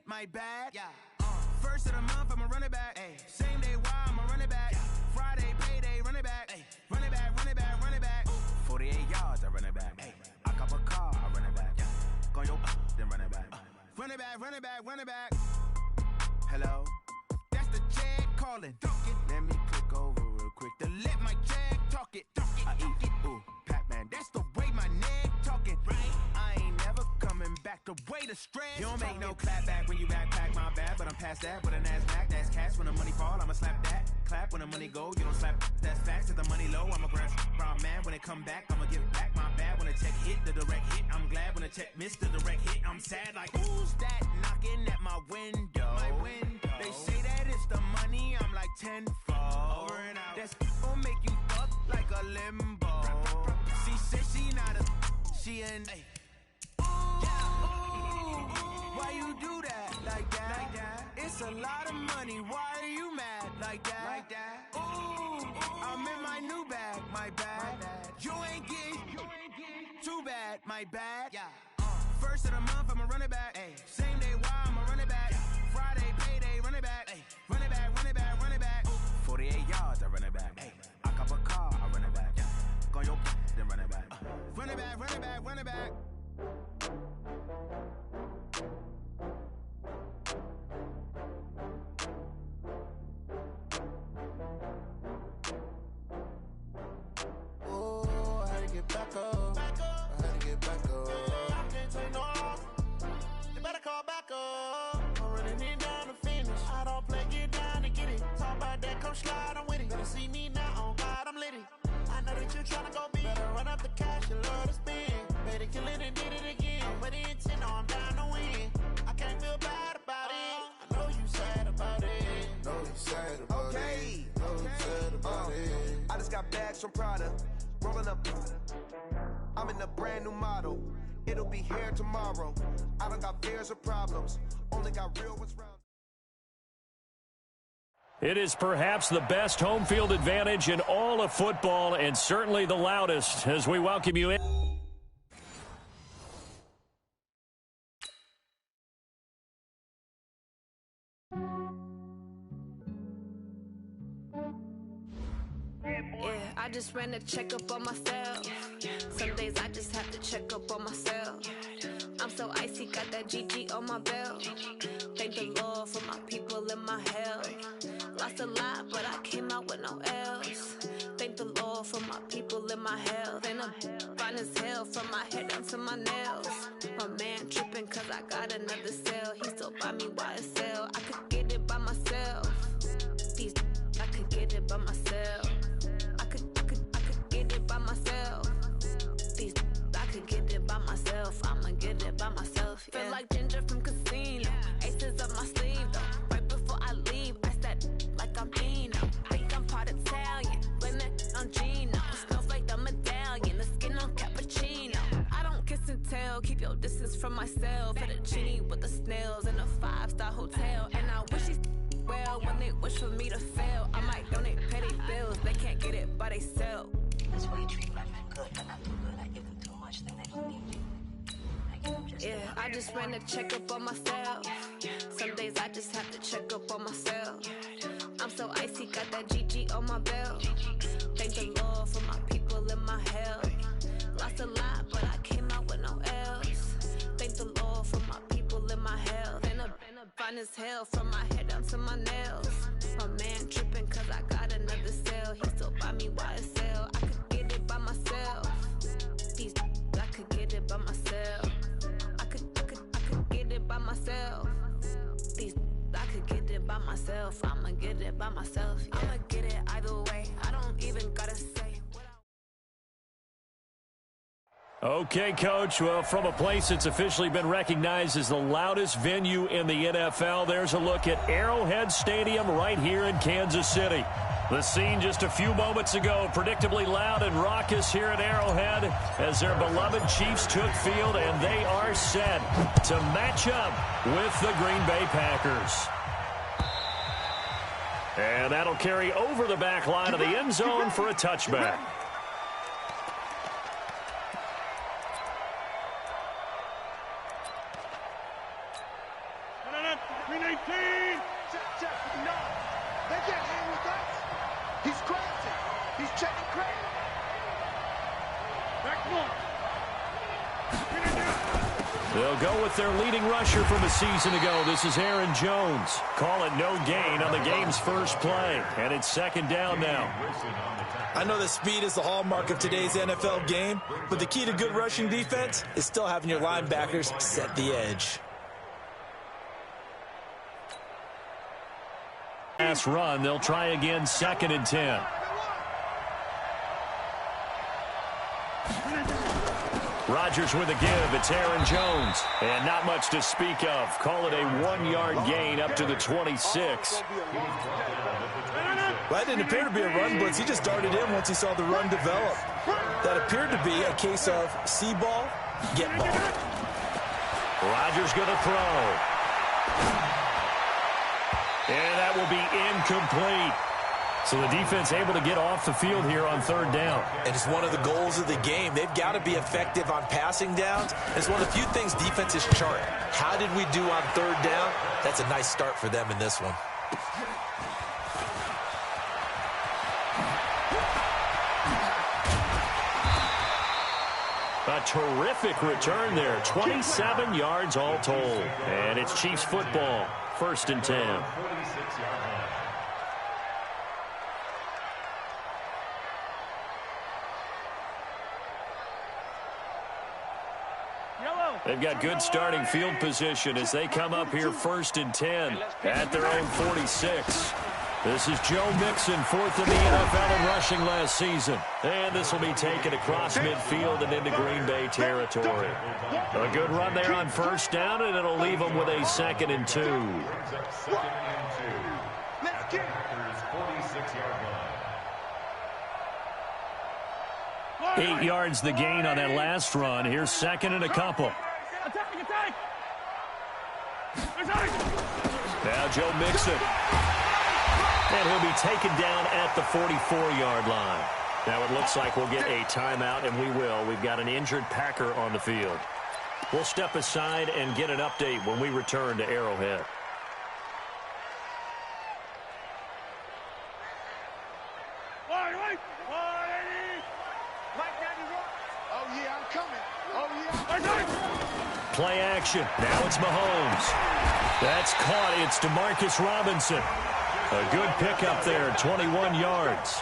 my bad. Yeah. First of the month, I'ma run it back. Ay. Same day, why I'ma run it back. Yeah. Friday, payday, run it back. Ay. Run it back, run it back, run it back. 48 yards, I run it back. Ay. I cop a car, I run it back. Yeah. Go your then run it back. Run it back, run it back, run it back. Hello? That's the check calling. Let me click over real quick to let my check talk it. I eat it, ooh, Pac-Man. That's the way my neck talking. Right? I ain't never coming back the way the stress. You don't make no clap back when you backpack, my bad. But I'm past that with a NASDAQ. That's cash when the money fall, I'ma slap that. Clap when the money go, you don't slap. That's facts. If the money low, I'ma grab brown man. When it come back, I'ma give back my bad. When the check hit, the direct hit. I'm glad when the check missed the direct hit. I'm sad like, who's that knocking at my window? My window. They say that it's the money, I'm like tenfold. Over and out. That's gon' make you fuck like a limbo. She said she not a, she an. Why you do that like that? It's a lot of money. Why are you mad like that? Ooh, I'm in my new bag, my bad. You ain't getting too bad, my bad. Yeah. First of the month, I'ma run it back. Ay. Same day, why I'ma run it back. Friday, payday, run it back. Ay. Run it back, run it back, run it back. 48 yards, I run it back. Ay. I cop a car, I run it back. Yeah. Go your then run it back. Run it back, run it back, run it back. Get back up. I had to get back up. I can't take no loss. You better call back up. I'm running it down to finish. I don't play, get down to get it. Talk about that, come slide, I'm with it. Better see me now, on God, I'm litty. I know that you tryna go big. Better run up the cash, you love to spend. Better kill it and did it again. I'm with the intent, no, I'm down to win. I can't feel bad about it. I know you sad about it. Know you sad about it. Know you sad about it. I just got bags from Prada. Rolling up, I'm in a brand new model. It'll be here tomorrow. I don't got fears or problems. Only got real ones round. It is perhaps the best home field advantage in all of football, and certainly the loudest as we welcome you in. I just ran a checkup on myself. Some days I just have to check up on myself. I'm so icy, got that GG on my belt. Thank the Lord for my people and my health. Lost a lot, but I came out with no else. Thank the Lord for my people and my health. And I'm fine as hell from my head down to my nails. My man tripping cause I got another cell. He still buy me YSL. I could get it by myself. These I could get it by myself. I could get it by myself. These I could get it by myself. I'ma get it by myself. Yeah. Feel like Ginger from Casino. Aces up my sleeve though. Right before I leave, I step like I'm Dino. Think I'm part Italian. Blame it on Gino. Smells like the medallion. The skin on cappuccino. I don't kiss and tell. Keep your distance from myself. Fettuccine with the snails in a 5-star hotel. And I wish these well when they wish for me to fail. I might donate petty bills. They can't get it by they sell. That's why you treat my men good, but not too good. I give them too much, then they don't need you. I just ran a checkup on myself. Some days I just have to check up on myself. I'm so icy, got that GG on my belt. Thank the Lord for my people and my health. Lost a lot, but I came out with no else. Thank the Lord for my people and my health. And I'm fine as hell from my head down to my nails. My man tripping cause I got another cell. He still buy me YSL. I could get it by myself. These I could get it by myself. I could get it by myself. These I could get it by myself. I'ma get it by myself. Yeah. I'ma get it either way. I don't even gotta say what Okay, Coach. Well, from a place that's officially been recognized as the loudest venue in the NFL, there's a look at Arrowhead Stadium right here in Kansas City. The scene just a few moments ago, predictably loud and raucous here at Arrowhead as their beloved Chiefs took field, and they are set to match up with the Green Bay Packers. And that'll carry over the back line of the end zone for a touchback. They'll go with their leading rusher from a season ago. This is Aaron Jones. Call it no gain on the game's first play. And it's second down now. I know that speed is the hallmark of today's NFL game, but the key to good rushing defense is still having your linebackers set the edge. Last run, they'll try again, 2nd and 10. Rodgers with a give. It's Aaron Jones. And not much to speak of. Call it a 1-yard gain up to the 26. Well, that didn't appear to be a run blitz. He just darted in once he saw the run develop. That appeared to be a case of see ball, get ball. Rodgers going to throw. And that will be incomplete. So the defense able to get off the field here on 3rd down. And it's one of the goals of the game. They've got to be effective on passing downs. It's one of the few things defenses chart. How did we do on 3rd down? That's a nice start for them in this one. A terrific return there. 27 yards all told. And it's Chiefs football. 1st and 10. They've got good starting field position as they come up here 1st and 10 at their own 46. This is Joe Mixon, 4th in the NFL in rushing last season. And this will be taken across midfield and into Green Bay territory. A good run there on 1st down, and it'll leave them with a 2nd and 2. Let's get it. 8 yards the gain on that last run. Here's 2nd and a couple. Now Joe Mixon. And he'll be taken down at the 44-yard line. Now it looks like we'll get a timeout, and we will. We've got an injured Packer on the field. We'll step aside and get an update when we return to Arrowhead. Play action. Now it's Mahomes. That's caught. It's Demarcus Robinson. A good pickup there, 21 yards.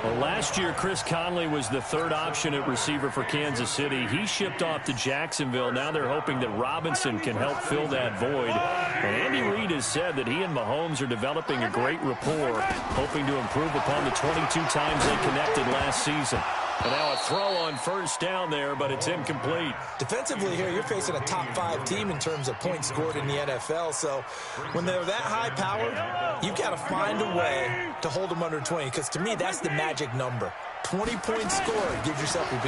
Well, last year, Chris Conley was the 3rd option at receiver for Kansas City. He shipped off to Jacksonville. Now they're hoping that Robinson can help fill that void. And Andy Reid has said that he and Mahomes are developing a great rapport, hoping to improve upon the 22 times they connected last season. And now a throw on 1st down there, but it's incomplete. Defensively here, you're facing a top 5 team in terms of points scored in the NFL. So when they're that high powered, you've got to find a way to hold them under 20. Because to me, that's the magic number. 20 points scored, you give yourself your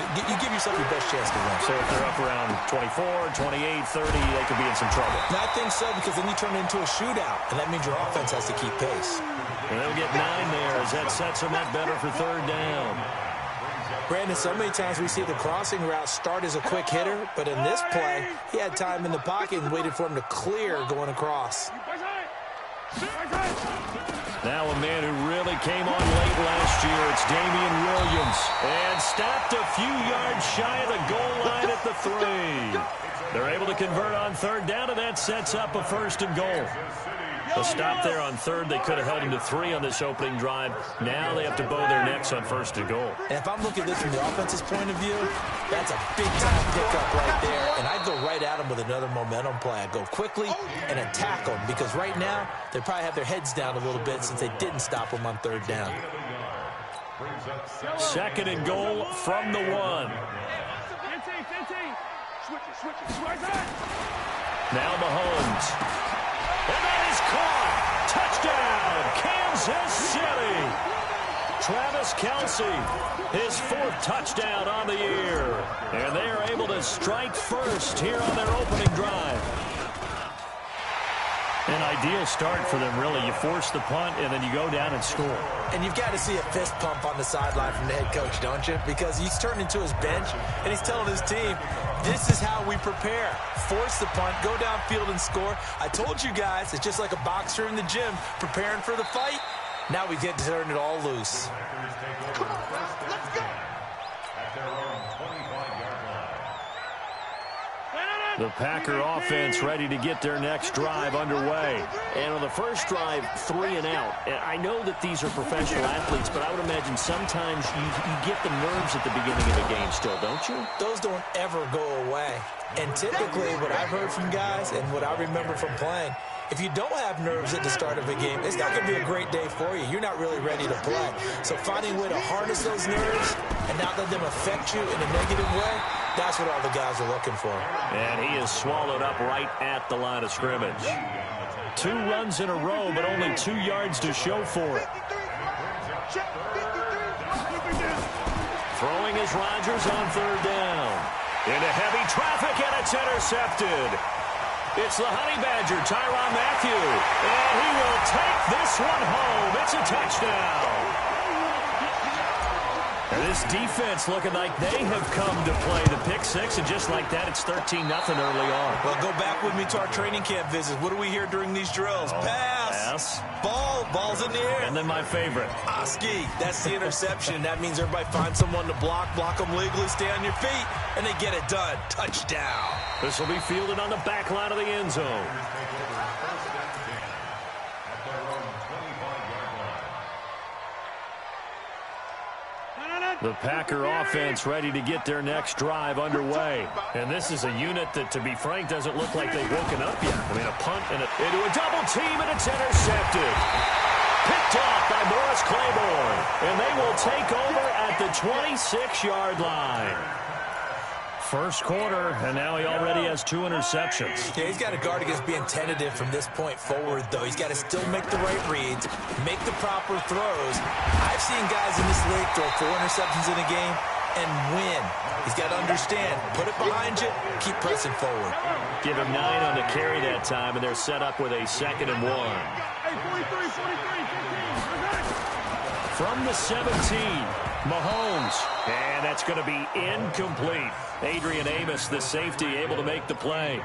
best chance to win. So if they're up around 24, 28, 30, they could be in some trouble. And I think so, because then you turn it into a shootout, and that means your offense has to keep pace. And they'll get 9 there as that sets them up better for 3rd down. Brandon, so many times we see the crossing route start as a quick hitter, but in this play, he had time in the pocket and waited for him to clear going across. Now a man who really came on late last year, it's Damian Williams. And stopped a few yards shy of the goal line at the 3. They're able to convert on 3rd down, and that sets up a 1st and goal. A stop there on 3rd. They could have held him to 3 on this opening drive. Now they have to bow their necks on 1st and goal. And if I'm looking at this from the offense's point of view, that's a big-time pickup right there. And I'd go right at him with another momentum play. I'd go quickly and attack them, because right now they probably have their heads down a little bit since they didn't stop them on 3rd down. 2nd and goal from the 1. Now Mahomes. And that is caught. Touchdown, Kansas City. Travis Kelce, his 4th touchdown on the year. And they are able to strike first here on their opening drive. An ideal start for them, really. You force the punt, and then you go down and score. And you've got to see a fist pump on the sideline from the head coach, don't you? Because he's turned into his bench, and he's telling his team, this is how we prepare. Force the punt, go downfield and score. I told you guys, it's just like a boxer in the gym preparing for the fight. Now we get to turn it all loose. Come on, let's go. At their own 25-yard line. The Packer offense ready to get their next drive underway. And on the first drive, 3 and out. And I know that these are professional athletes, but I would imagine sometimes you get the nerves at the beginning of a game still, don't you? Those don't ever go away. And typically what I've heard from guys and what I remember from playing, if you don't have nerves at the start of a game, it's not going to be a great day for you. You're not really ready to play. So finding a way to harness those nerves and not let them affect you in a negative way, that's what all the guys are looking for. And he is swallowed up right at the line of scrimmage. 2 runs in a row, but only 2 yards to show for it. Throwing is Rodgers on 3rd down. Into heavy traffic, and it's intercepted. It's the Honey Badger, Tyrann Mathieu, and he will take this one home. It's a touchdown. And this defense looking like they have come to play the pick 6, and just like that, it's 13-0 early on. Well, go back with me to our training camp visits. What do we hear during these drills? Pass. Ball's in the air. And then my favorite. Oski. That's the interception. That means everybody finds someone to block them legally, stay on your feet, and they get it done. Touchdown. This will be fielded on the back line of the end zone. The Packer offense ready to get their next drive underway. And this is a unit that, to be frank, doesn't look like they've woken up yet. I mean, a punt and into a double team, and it's intercepted. Picked off by Morris Claiborne. And they will take over at the 26-yard line. First quarter, and now he already has 2 interceptions. Yeah, he's got to guard against being tentative from this point forward, though. He's got to still make the right reads, make the proper throws. I've seen guys in this league throw 4 interceptions in a game and win. He's got to understand, put it behind you, keep pressing forward. Give him 9 on the carry that time, and they're set up with a 2nd and 1. From the 17, Mahomes, and that's going to be incomplete. Adrian Amos, the safety, able to make the play.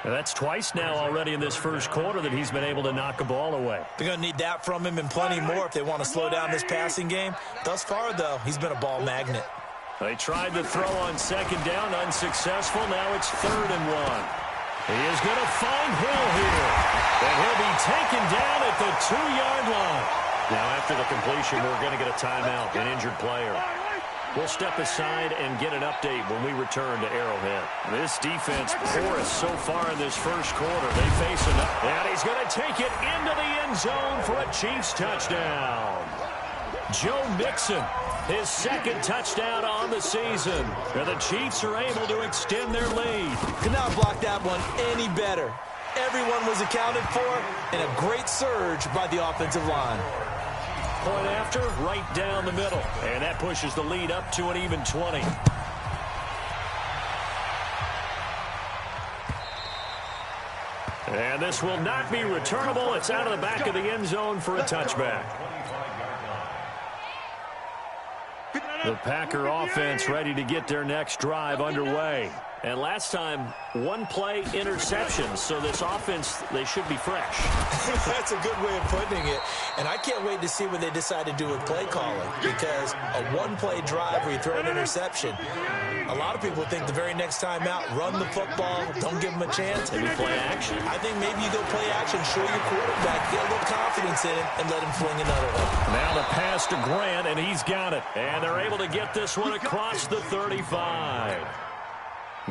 And that's twice now already in this first quarter that he's been able to knock a ball away. They're going to need that from him and plenty more if they want to slow down this passing game. Thus far, though, he's been a ball magnet. They tried to throw on 2nd down, unsuccessful. Now it's 3rd and 1. He is going to find Hill here. And he'll be taken down at the 2-yard line. Now, after the completion, we're going to get a timeout, an injured player. We'll step aside and get an update when we return to Arrowhead. This defense porous so far in this first quarter. They face him, and he's going to take it into the end zone for a Chiefs touchdown. Joe Mixon, his 2nd touchdown on the season. And the Chiefs are able to extend their lead. Could not block that one any better. Everyone was accounted for, and a great surge by the offensive line. Point after, right down the middle. And that pushes the lead up to an even 20. And this will not be returnable. It's out of the back of the end zone for a touchback. The Packer offense ready to get their next drive underway. And last time, 1-play interception. So this offense, they should be fresh. That's a good way of putting it. And I can't wait to see what they decide to do with play calling. Because a 1-play drive where you throw an interception, a lot of people think the very next time out, run the football, don't give them a chance. Maybe play action. I think maybe you go play action, show your quarterback, get a little confidence in him, and let him fling another one. Now the pass to Grant, and he's got it. And they're able to get this one across the 35.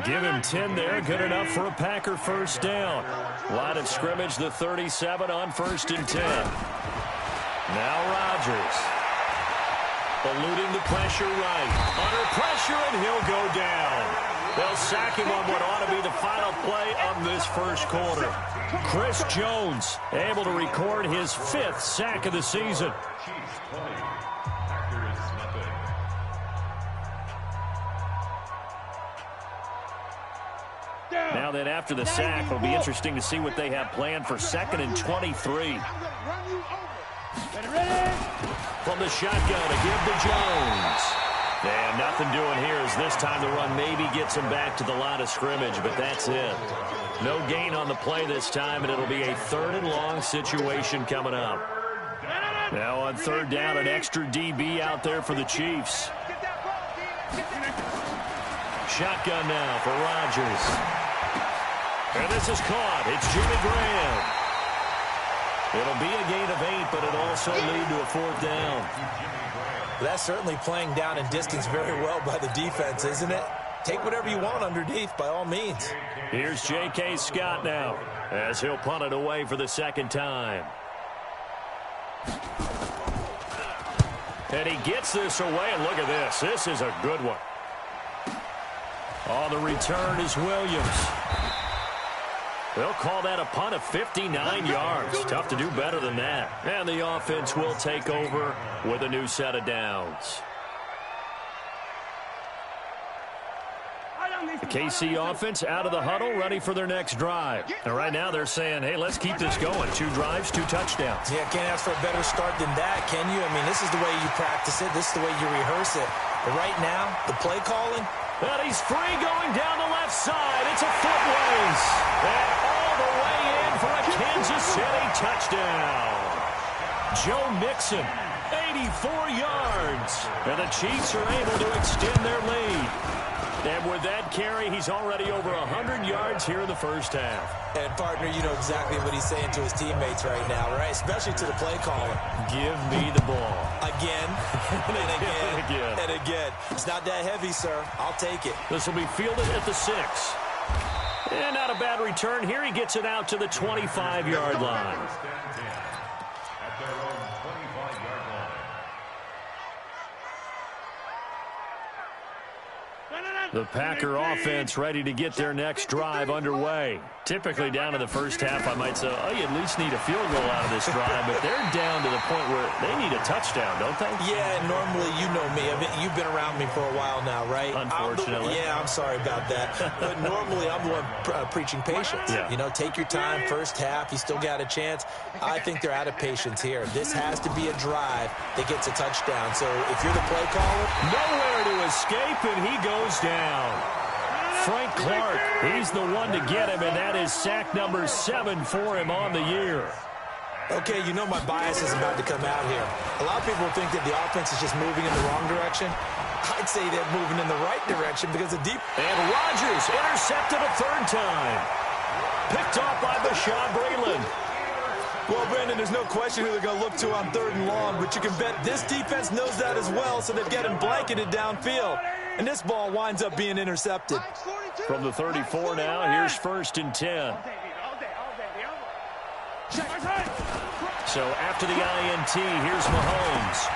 Give him 10 there. Good enough for a Packer first down. Line of scrimmage, the 37 on 1st and 10. Now Rodgers. Eluding the pressure right. Under pressure, and he'll go down. They'll sack him on what ought to be the final play of this first quarter. Chris Jones able to record his 5th sack of the season. Now then, after the sack, it'll be interesting to see what they have planned for 2nd and 23. From the shotgun to give to Jones. And nothing doing here as this time the run maybe gets him back to the line of scrimmage, but that's it. No gain on the play this time, and it'll be a 3rd and long situation coming up. Now on 3rd down, an extra DB out there for the Chiefs. Shotgun now for Rodgers. And this is caught. It's Jimmy Graham. It'll be a gain of 8, but it'll also lead to a 4th down. That's certainly playing down in distance very well by the defense, isn't it? Take whatever you want underneath, by all means. Here's J.K. Scott now, as he'll punt it away for the 2nd time. And he gets this away, and look at this. This is a good one. On the return is Williams. They'll call that a punt of 59 yards. Tough to do better than that. And the offense will take over with a new set of downs. The KC offense out of the huddle, ready for their next drive. And right now they're saying, hey, let's keep this going. 2 drives, 2 touchdowns. Yeah, can't ask for a better start than that, can you? I mean, this is the way you practice it. This is the way you rehearse it. But right now, the play calling. And he's free going down the left side. It's a foot race. And all the way in for a Kansas City touchdown. Joe Mixon, 84 yards. And the Chiefs are able to extend their lead. And with that carry, he's already over 100 yards here in the first half. And, partner, you know exactly what he's saying to his teammates right now, right? Especially to the play caller. Give me the ball. Again, and again, and again. It's not that heavy, sir. I'll take it. This will be fielded at the 6. And not a bad return. Here he gets it out to the 25-yard line. The Packer offense ready to get their next drive underway. Typically down to the first half, I might say, oh, you at least need a field goal out of this drive, but they're down to the point where they need a touchdown, don't they? Yeah, normally, you know me. I mean, you've been around me for a while now, right? Unfortunately. I'm sorry about that. But normally, I'm the one preaching patience. Yeah. You know, take your time, first half, you still got a chance. I think they're out of patience here. This has to be a drive that gets a touchdown. So if you're the play caller, nowhere to escape, and he goes down. Frank Clark, he's the one to get him, and that is sack number 7 for him on the year. Okay, you know my bias is about to come out here. A lot of people think that the offense is just moving in the wrong direction. I'd say they're moving in the right direction because of deep. And Rodgers intercepted a 3rd time. Picked off by Bashaud Breeland. Well, Brandon, there's no question who they're going to look to on 3rd and long, but you can bet this defense knows that as well, so they've got him blanketed downfield. And this ball winds up being intercepted. From the 34 now, here's 1st and 10. So after the INT, here's Mahomes.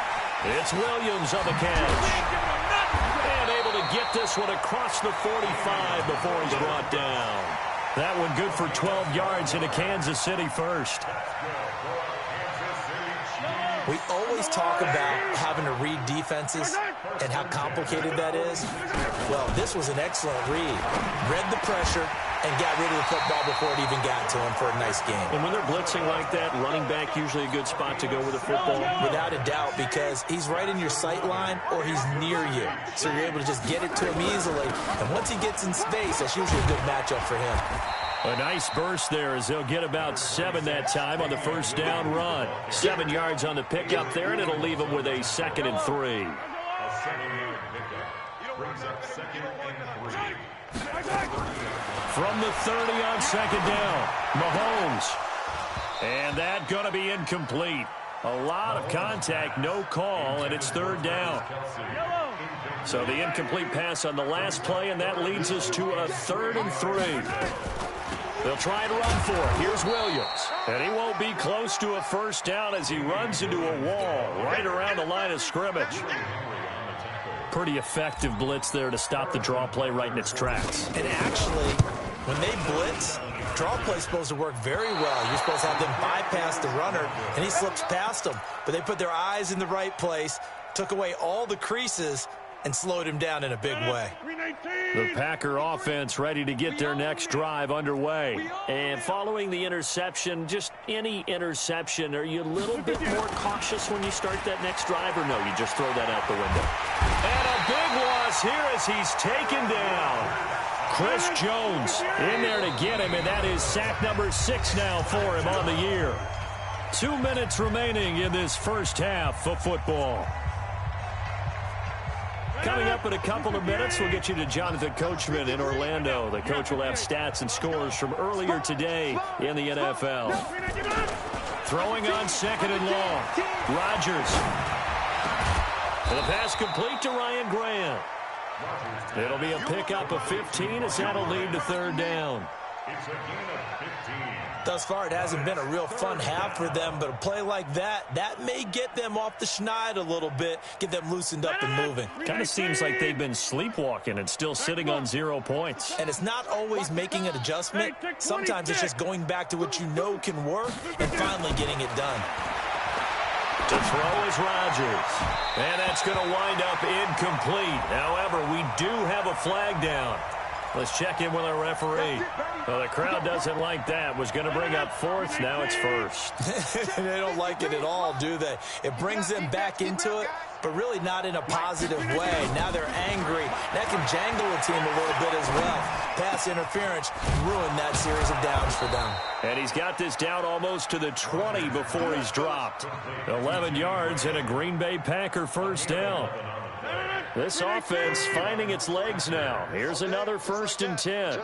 It's Williams on the catch. And able to get this one across the 45 before he's brought down. That one good for 12 yards into Kansas City first. We always talk about having to read defenses and how complicated that is. Well, this was an excellent read. Read the pressure and got rid of the football before it even got to him for a nice game. And when they're blitzing like that, running back usually a good spot to go with the football? Without a doubt, because he's right in your sight line or he's near you. So you're able to just get it to him easily. And once he gets in space, that's usually a good matchup for him. A nice burst there as they'll get about 7 that time on the first down run. 7 yards on the pickup there, and it'll leave them with a 2nd and 3. From the 30 on 2nd down, Mahomes. And that going to be incomplete. A lot of contact, no call, and it's 3rd down. So the incomplete pass on the last play, and that leads us to a 3rd and 3. They'll try to run for it. Here's Williams. And he won't be close to a first down as he runs into a wall right around the line of scrimmage. Pretty effective blitz there to stop the draw play right in its tracks. And actually, when they blitz, draw play is supposed to work very well. You're supposed to have them bypass the runner, and he slips past them. But they put their eyes in the right place, took away all the creases, and slowed him down in a big way. The Packer offense ready to get their next drive underway. And following the interception, just any interception, are you a little bit more cautious when you start that next drive, or no, you just throw that out the window? And a big loss here as he's taken down. Chris Jones in there to get him, and that is sack number 6 now for him on the year. 2 minutes remaining in this first half of football. Coming up in a couple of minutes, we'll get you to Jonathan Coachman in Orlando. The coach will have stats and scores from earlier today in the NFL. Throwing on second and long. Rodgers. And the pass complete to Ryan Grant. It'll be a pickup of 15 as that'll lead to third down. Thus far, it hasn't been a real fun half for them, but a play like that may get them off the schneid a little bit, get them loosened up and moving. Kind of seems like they've been sleepwalking and still sitting on 0 points. And it's not always making an adjustment. Sometimes it's just going back to what you know can work and finally getting it done. To throw is Rodgers. And that's going to wind up incomplete. However, we do have a flag down. Let's check in with our referee. Well, the crowd doesn't like that. Was going to bring up fourth. Now it's first. They don't like it at all, do they? It brings them back into it, but really not in a positive way. Now they're angry. That can jangle the team a little bit as well. Pass interference ruined that series of downs for them. And he's got this down almost to the 20 before he's dropped. 11 yards and a Green Bay Packer first down. This offense finding its legs now. Here's another 1st and 10.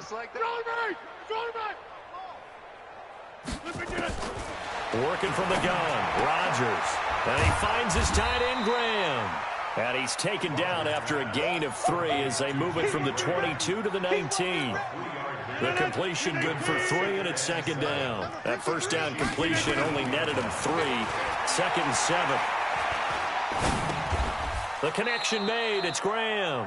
Working from the gun, Rodgers. And he finds his tight end, Graham. And he's taken down after a gain of 3 as they move it from the 22 to the 19. The completion good for 3, and it's second down. That first down completion only netted him 3. 2nd and 7. The connection made. It's Graham.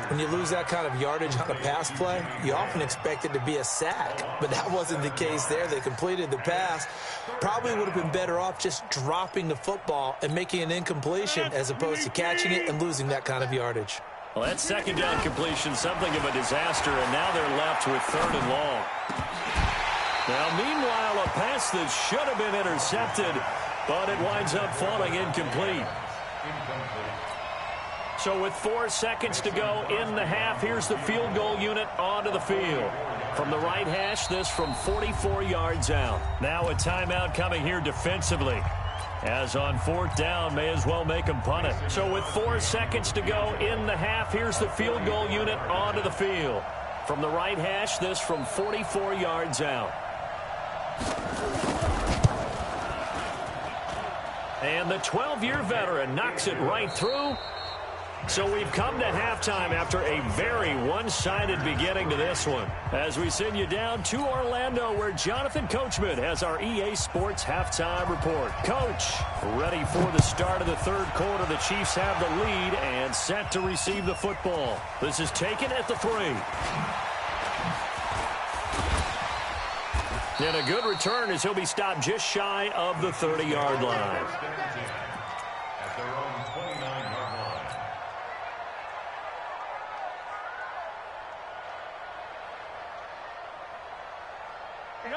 When you lose that kind of yardage on a pass play, you often expect it to be a sack. But that wasn't the case there. They completed the pass. Probably would have been better off just dropping the football and making an incompletion as opposed to catching it and losing that kind of yardage. Well, that second down completion, something of a disaster, and now they're left with 3rd and long. Now, meanwhile, a pass that should have been intercepted, but it winds up falling incomplete. So with 4 seconds to go in the half, here's the field goal unit onto the field. From the right hash, this from 44 yards out. Now a timeout coming here defensively. As on 4th down, may as well make them punt it. So with 4 seconds to go in the half, here's the field goal unit onto the field. From the right hash, this from 44 yards out. And the 12-year veteran knocks it right through. So we've come to halftime after a very one-sided beginning to this one. As we send you down to Orlando, where Jonathan Coachman has our EA Sports halftime report. Coach, ready for the start of the 3rd quarter. The Chiefs have the lead and set to receive the football. This is taken at the 3. And a good return as he'll be stopped just shy of the 30-yard line.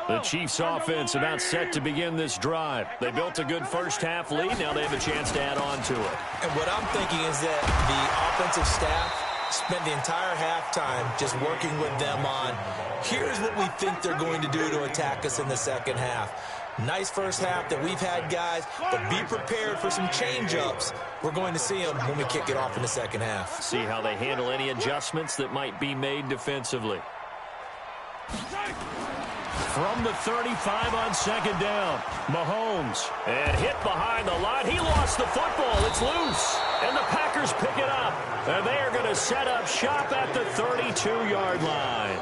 The Chiefs offense about set to begin this drive. They built a good first-half lead. Now they have a chance to add on to it. And what I'm thinking is that the offensive staff spent the entire halftime just working with them on, here's what we think they're going to do to attack us in the second half. Nice first half that we've had, guys, but be prepared for some change-ups. We're going to see them when we kick it off in the second half. See how they handle any adjustments that might be made defensively. From the 35 on second down, Mahomes. And hit behind the line. He lost the football. It's loose. And the Packers pick it up. And they are going to set up shop at the 32-yard line.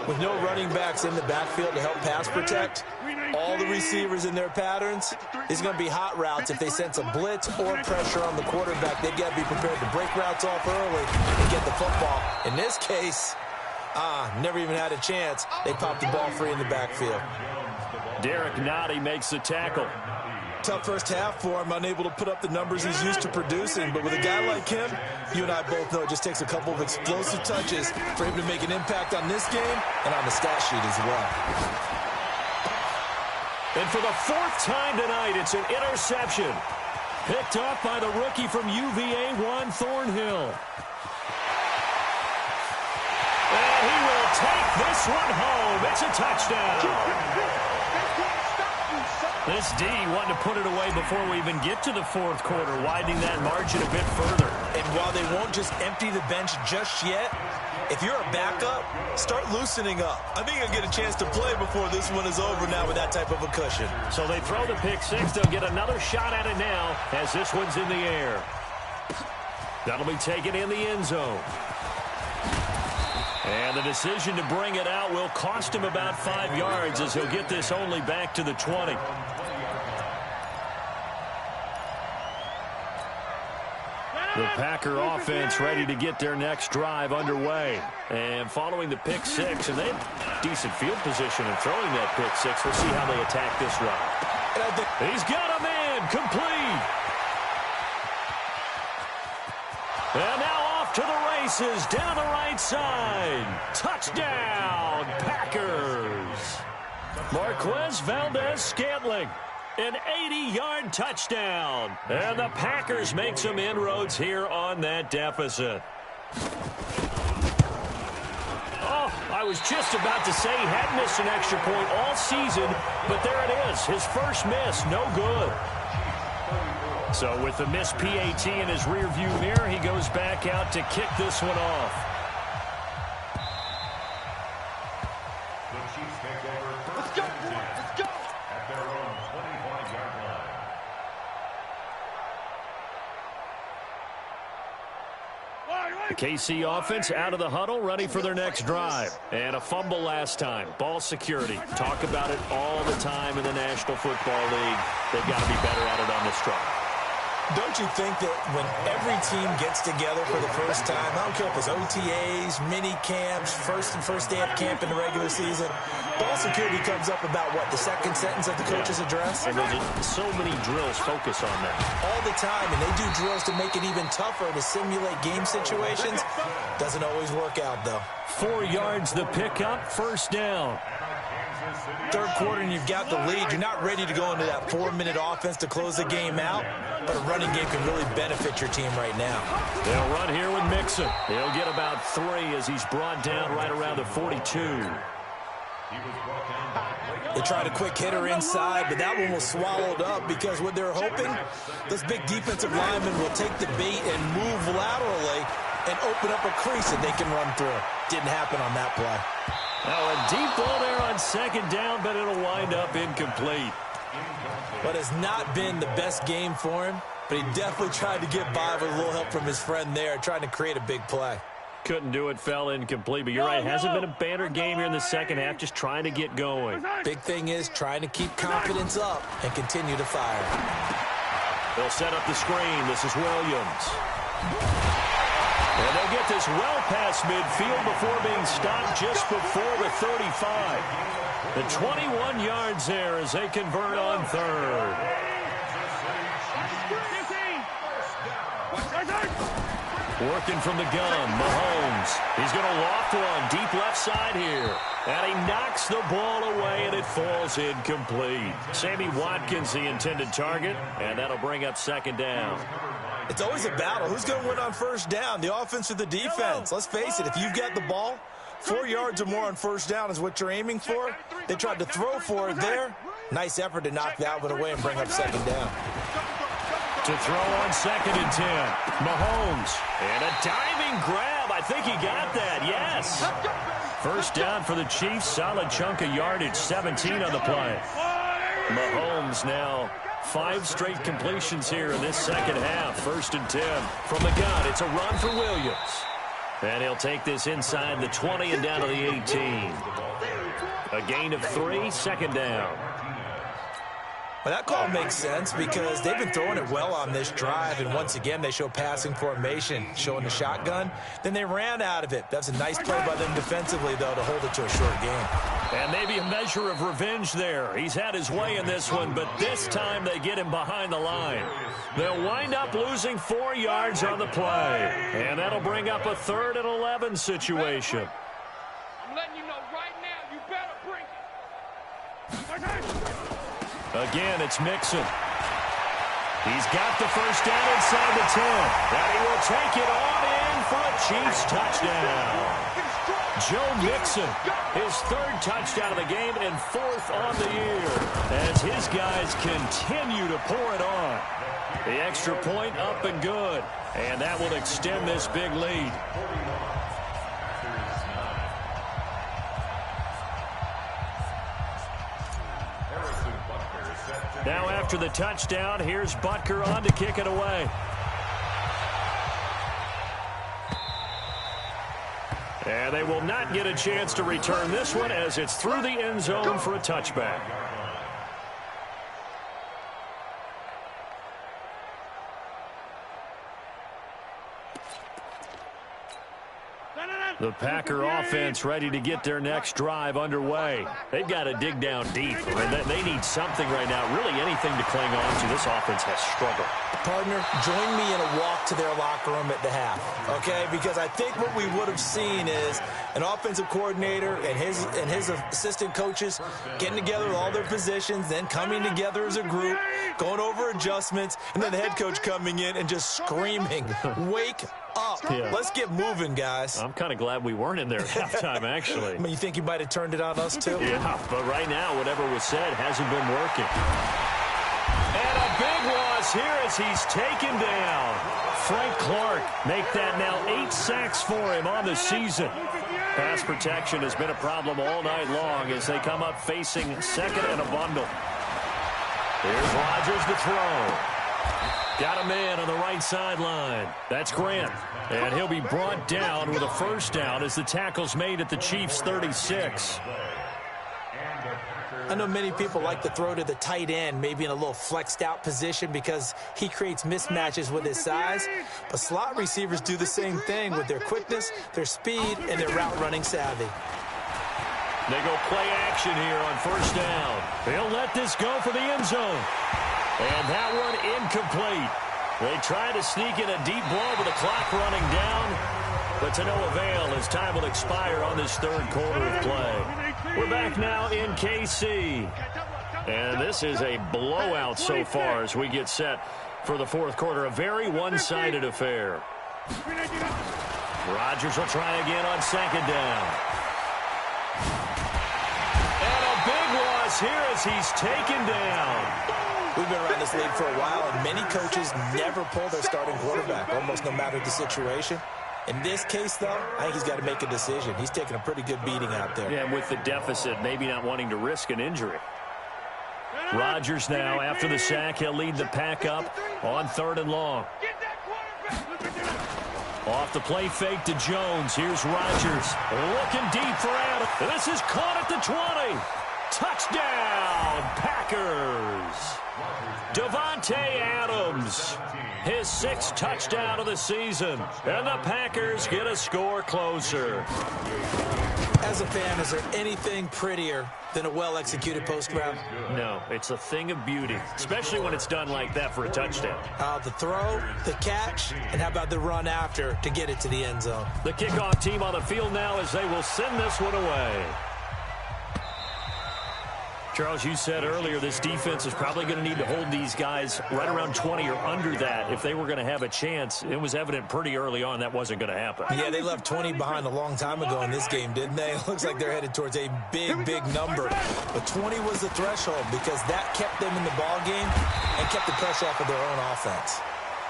With no running backs in the backfield to help pass protect, all the receivers in their patterns, it's going to be hot routes. If they sense a blitz or pressure on the quarterback, they've got to be prepared to break routes off early and get the football. In this case, never even had a chance. They popped the ball free in the backfield. Derek Nottie makes the tackle. Tough first half for him, unable to put up the numbers he's used to producing. But with a guy like him, you and I both know it just takes a couple of explosive touches for him to make an impact on this game and on the stat sheet as well. And for the 4th time tonight, it's an interception. Picked off by the rookie from UVA, Juan Thornhill. And he will take this one home. It's a touchdown. This D wanted to put it away before we even get to the 4th quarter, widening that margin a bit further. And while they won't just empty the bench just yet, if you're a backup, start loosening up. I think you'll get a chance to play before this one is over now with that type of a cushion. So they throw the pick six. They'll get another shot at it now as this one's in the air. That'll be taken in the end zone. And the decision to bring it out will cost him about 5 yards as he'll get this only back to the 20. The Packer offense ready to get their next drive underway. And following the pick six, and they have decent field position in throwing that pick six. We'll see how they attack this drive. He's got a man complete. And now off to the races down the right side. Touchdown, Packers. Marquez Valdez-Scantling. An 80-yard touchdown. And the Packers make some inroads here on that deficit. Oh, I was just about to say he hadn't missed an extra point all season, but there it is. His first miss, no good. So with the missed PAT in his rearview mirror, he goes back out to kick this one off. Let's go, boys. Let's go. At their own 25-yard line. The KC offense out of the huddle, ready for their next drive. And a fumble last time. Ball security. Talk about it all the time in the National Football League. They've got to be better at it on this drive. Don't you think that when every team gets together for the first time, I don't care if it's OTAs, mini camps, first day of camp in the regular season, ball security comes up about, what, the second sentence of the coach's address? And there's so many drills focus on that. All the time, and they do drills to make it even tougher to simulate game situations. Doesn't always work out, though. 4 yards the pickup, first down. Third quarter and you've got the lead. You're not ready to go into that 4-minute offense to close the game out, but a running game can really benefit your team right now. They'll run here with Mixon. He'll get about 3 as he's brought down right around the 42. They tried a quick hitter inside, but that one was swallowed up because what they're hoping, those big defensive linemen will take the bait and move laterally and open up a crease that they can run through. Didn't happen on that play. Now a deep ball there on second down, but it'll wind up incomplete. But it's not been the best game for him, but he definitely tried to get by with a little help from his friend there, trying to create a big play. Couldn't do it, fell incomplete, but you're right, it hasn't been a banner game here in the second half, just trying to get going. Big thing is trying to keep confidence up and continue to fire. They'll set up the screen. This is Williams. And they'll get this well past midfield before being stopped just before the 35. The 21 yards there as they convert on third. Working from the gun, Mahomes. He's going to loft one deep left side here. And he knocks the ball away, and it falls incomplete. Sammy Watkins, the intended target, and that'll bring up second down. It's always a battle. Who's going to win on first down, the offense or the defense? Let's face it, if you've got the ball, 4 yards or more on first down is what you're aiming for. They tried to throw for it there. Nice effort to knock that one away and bring up second down. To throw on 2nd and 10. Mahomes. And a diving grab. I think he got that. Yes. First down for the Chiefs. Solid chunk of yardage. 17 on the play. Mahomes now 5 straight completions here in this second half. 1st and 10. From the gun, it's a run for Williams. And he'll take this inside the 20 and down to the 18. A gain of 3, second down. Well, that call makes sense because they've been throwing it well on this drive, and once again, they show passing formation, showing the shotgun. Then they ran out of it. That's a nice play by them defensively, though, to hold it to a short game. And maybe a measure of revenge there. He's had his way in this one, but this time they get him behind the line. They'll wind up losing 4 yards on the play, and that'll bring up a 3rd and 11 situation. I'm letting you know right now, you better bring it. Again, it's Mixon. He's got the first down inside the 10. And he will take it on in for a Chiefs touchdown. Joe Mixon, his 3rd touchdown of the game and 4th on the year as his guys continue to pour it on. The extra point up and good. And that will extend this big lead. Now after the touchdown, here's Butker on to kick it away. And they will not get a chance to return this one as it's through the end zone for a touchback. The Packer offense ready to get their next drive underway. They've got to dig down deep. I mean, they need something right now, really anything to cling on to. This offense has struggled. Partner, join me in a walk to their locker room at the half, okay? Because I think what we would have seen is an offensive coordinator and his assistant coaches getting together with all their positions, then coming together as a group, going over adjustments, and then the head coach coming in and just screaming, wake up. Yeah. Let's get moving, guys. I'm kind of glad we weren't in there at halftime, actually. I mean, you think you might have turned it on us, too? Yeah, but right now, whatever was said hasn't been working. And a big loss here as he's taken down. Frank Clark make that now 8 sacks for him on the season. Pass protection has been a problem all night long as they come up facing second and a bundle. Here's Rodgers to throw. Got a man on the right sideline. That's Grant. And he'll be brought down with a first down as the tackle's made at the Chiefs' 36. I know many people like to throw to the tight end, maybe in a little flexed out position because he creates mismatches with his size. But slot receivers do the same thing with their quickness, their speed, and their route running savvy. They go play action here on first down. They'll let this go for the end zone. And that one incomplete. They try to sneak in a deep blow with the clock running down, but to no avail as time will expire on this third quarter of play. We're back now in KC. And this is a blowout so far as we get set for the fourth quarter. A very one-sided affair. Rodgers will try again on second down. And a big loss here as he's taken down. We've been around this league for a while, and many coaches never pull their starting quarterback, almost no matter the situation. In this case, though, I think he's got to make a decision. He's taking a pretty good beating out there. Yeah, with the deficit, maybe not wanting to risk an injury. Rodgers now, after the sack, he'll lead the pack up on third and long. Off the play fake to Jones. Here's Rodgers looking deep for Adams. This is caught at the 20. Touchdown, Packers. Davante Adams, his 6th touchdown of the season, and the Packers get a score closer. As a fan, is there anything prettier than a well-executed post route? No, it's a thing of beauty, especially when it's done like that for a touchdown. The throw, the catch, and how about the run after to get it to the end zone? The kickoff team on the field now as they will send this one away. Charles, you said earlier this defense is probably going to need to hold these guys right around 20 or under that if they were going to have a chance. It was evident pretty early on that wasn't going to happen. Yeah, they left 20 behind a long time ago in this game, didn't they? It looks like they're headed towards a big, big number. But 20 was the threshold because that kept them in the ball game and kept the pressure off of their own offense.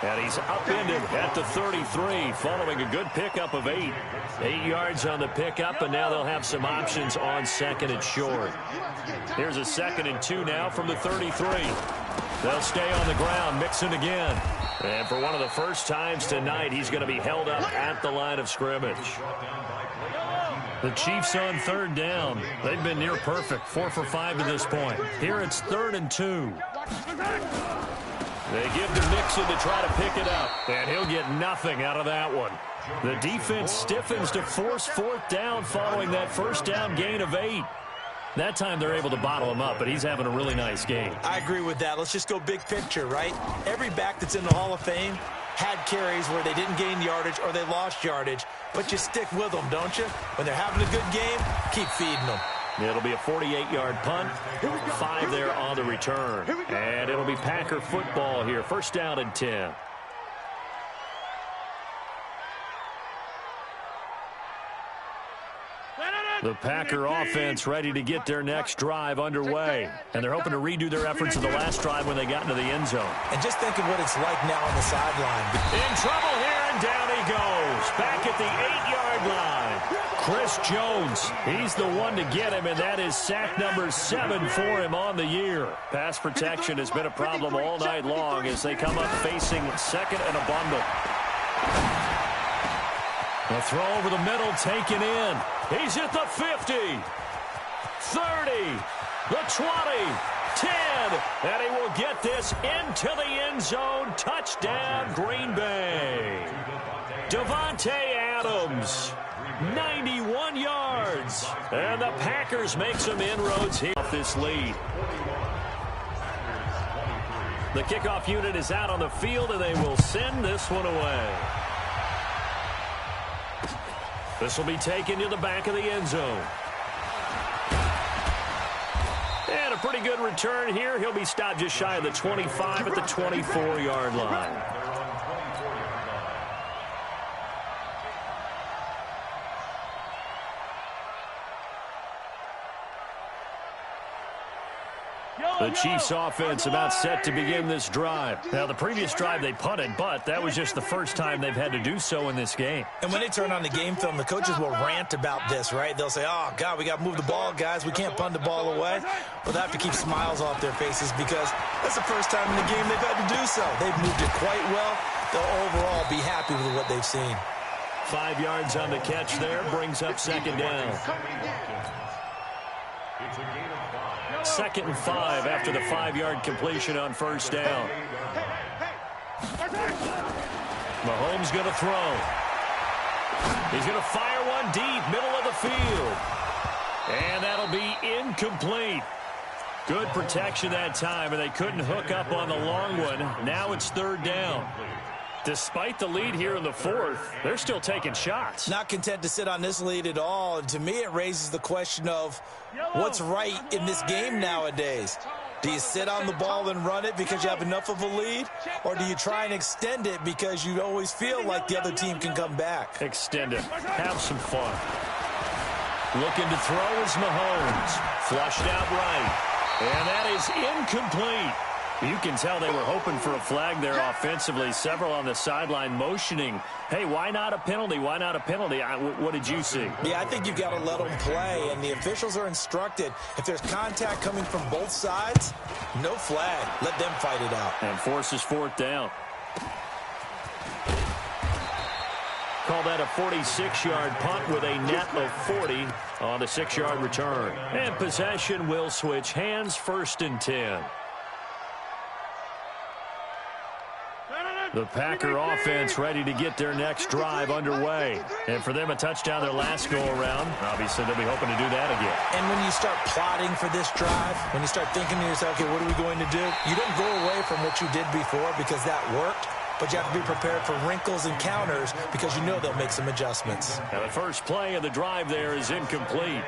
And he's upended at the 33 following a good pickup of 8. 8 yards on the pickup, and now they'll have some options on second and short. Here's a 2nd and 2 now from the 33. They'll stay on the ground, mixing again. And for one of the first times tonight, he's going to be held up at the line of scrimmage. The Chiefs on third down. They've been near perfect, 4 for 5 to this point. Here it's 3rd and 2. They give to Mixon to try to pick it up, and he'll get nothing out of that one. The defense stiffens to force 4th down following that first down gain of 8. That time they're able to bottle him up, but he's having a really nice game. I agree with that. Let's just go big picture, right? Every back that's in the Hall of Fame had carries where they didn't gain yardage or they lost yardage, but you stick with them, don't you? When they're having a good game, keep feeding them. It'll be a 48-yard punt, 5 there on the return. And it'll be Packer football here, 1st down and 10. The Packer offense ready to get their next drive underway. And they're hoping to redo their efforts of the last drive when they got into the end zone. And just think of what it's like now on the sideline. In trouble here, and down he goes. Back at the 8-yard line. Chris Jones, he's the one to get him, and that is sack number 7 for him on the year. Pass protection has been a problem all night long as they come up facing second and a bundle. A throw over the middle taken in. He's at the 50, 30, the 20, 10, and he will get this into the end zone. Touchdown, Green Bay. Davante Adams, 91 yards. And the Packers make some inroads here off this lead. The kickoff unit is out on the field, and they will send this one away. This will be taken to the back of the end zone. And a pretty good return here. He'll be stopped just shy of the 25 at the 24-yard line. The Chiefs offense about set to begin this drive. Now, the previous drive they punted, but that was just the first time they've had to do so in this game. And when they turn on the game film, the coaches will rant about this, right? They'll say, oh, God, we got to move the ball, guys. We can't punt the ball away. But they have to keep smiles off their faces because that's the first time in the game they've had to do so. They've moved it quite well. They'll overall be happy with what they've seen. 5 yards on the catch there, brings up second down. Second and 5 after the 5-yard completion on first down. Mahomes going to throw. He's going to fire one deep, middle of the field. And that'll be incomplete. Good protection that time, and they couldn't hook up on the long one. Now it's third down. Despite the lead here in the fourth, they're still taking shots. Not content to sit on this lead at all. And to me, it raises the question of what's right in this game nowadays. Do you sit on the ball and run it because you have enough of a lead? Or do you try and extend it because you always feel like the other team can come back? Extend it. Have some fun. Looking to throw is Mahomes. Flushed out right. And that is incomplete. You can tell they were hoping for a flag there offensively. Several on the sideline motioning, hey, why not a penalty? Why not a penalty? What did you see? Yeah, I think you've got to let them play, and the officials are instructed. If there's contact coming from both sides, no flag. Let them fight it out. And forces fourth down. Call that a 46-yard punt with a net of 40 on the 6-yard return. And possession will switch hands, first and 10. The Packer offense ready to get their next drive underway. And for them, a touchdown their last go-around. Obviously, they'll be hoping to do that again. And when you start plotting for this drive, when you start thinking to yourself, okay, what are we going to do? You don't go away from what you did before because that worked, but you have to be prepared for wrinkles and counters because you know they'll make some adjustments. Now, the first play of the drive there is incomplete.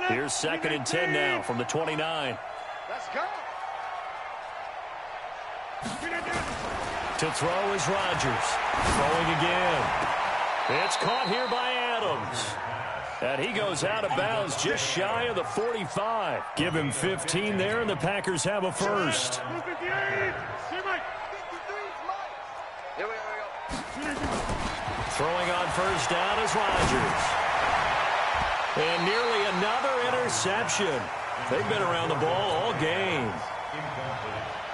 Here's second and 10 now from the 29. Let's go. To throw is Rodgers. Throwing again. It's caught here by Adams. And he goes out of bounds just shy of the 45. Give him 15 there, and the Packers have a first. Throwing on first down is Rodgers. And nearly another interception. They've been around the ball all game.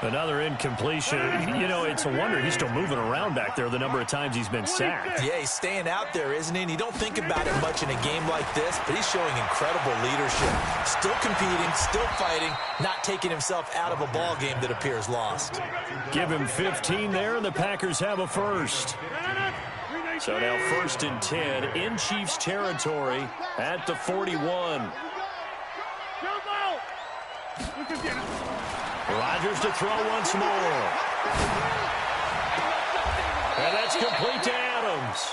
Another incompletion. You know, it's a wonder he's still moving around back there the number of times he's been sacked. Yeah, he's staying out there, isn't he? And you don't think about it much in a game like this, but he's showing incredible leadership. Still competing, still fighting, not taking himself out of a ball game that appears lost. Give him 15 there, and the Packers have a first. So now first and 10 in Chiefs territory at the 41. Rodgers to throw once more. And that's complete to Adams.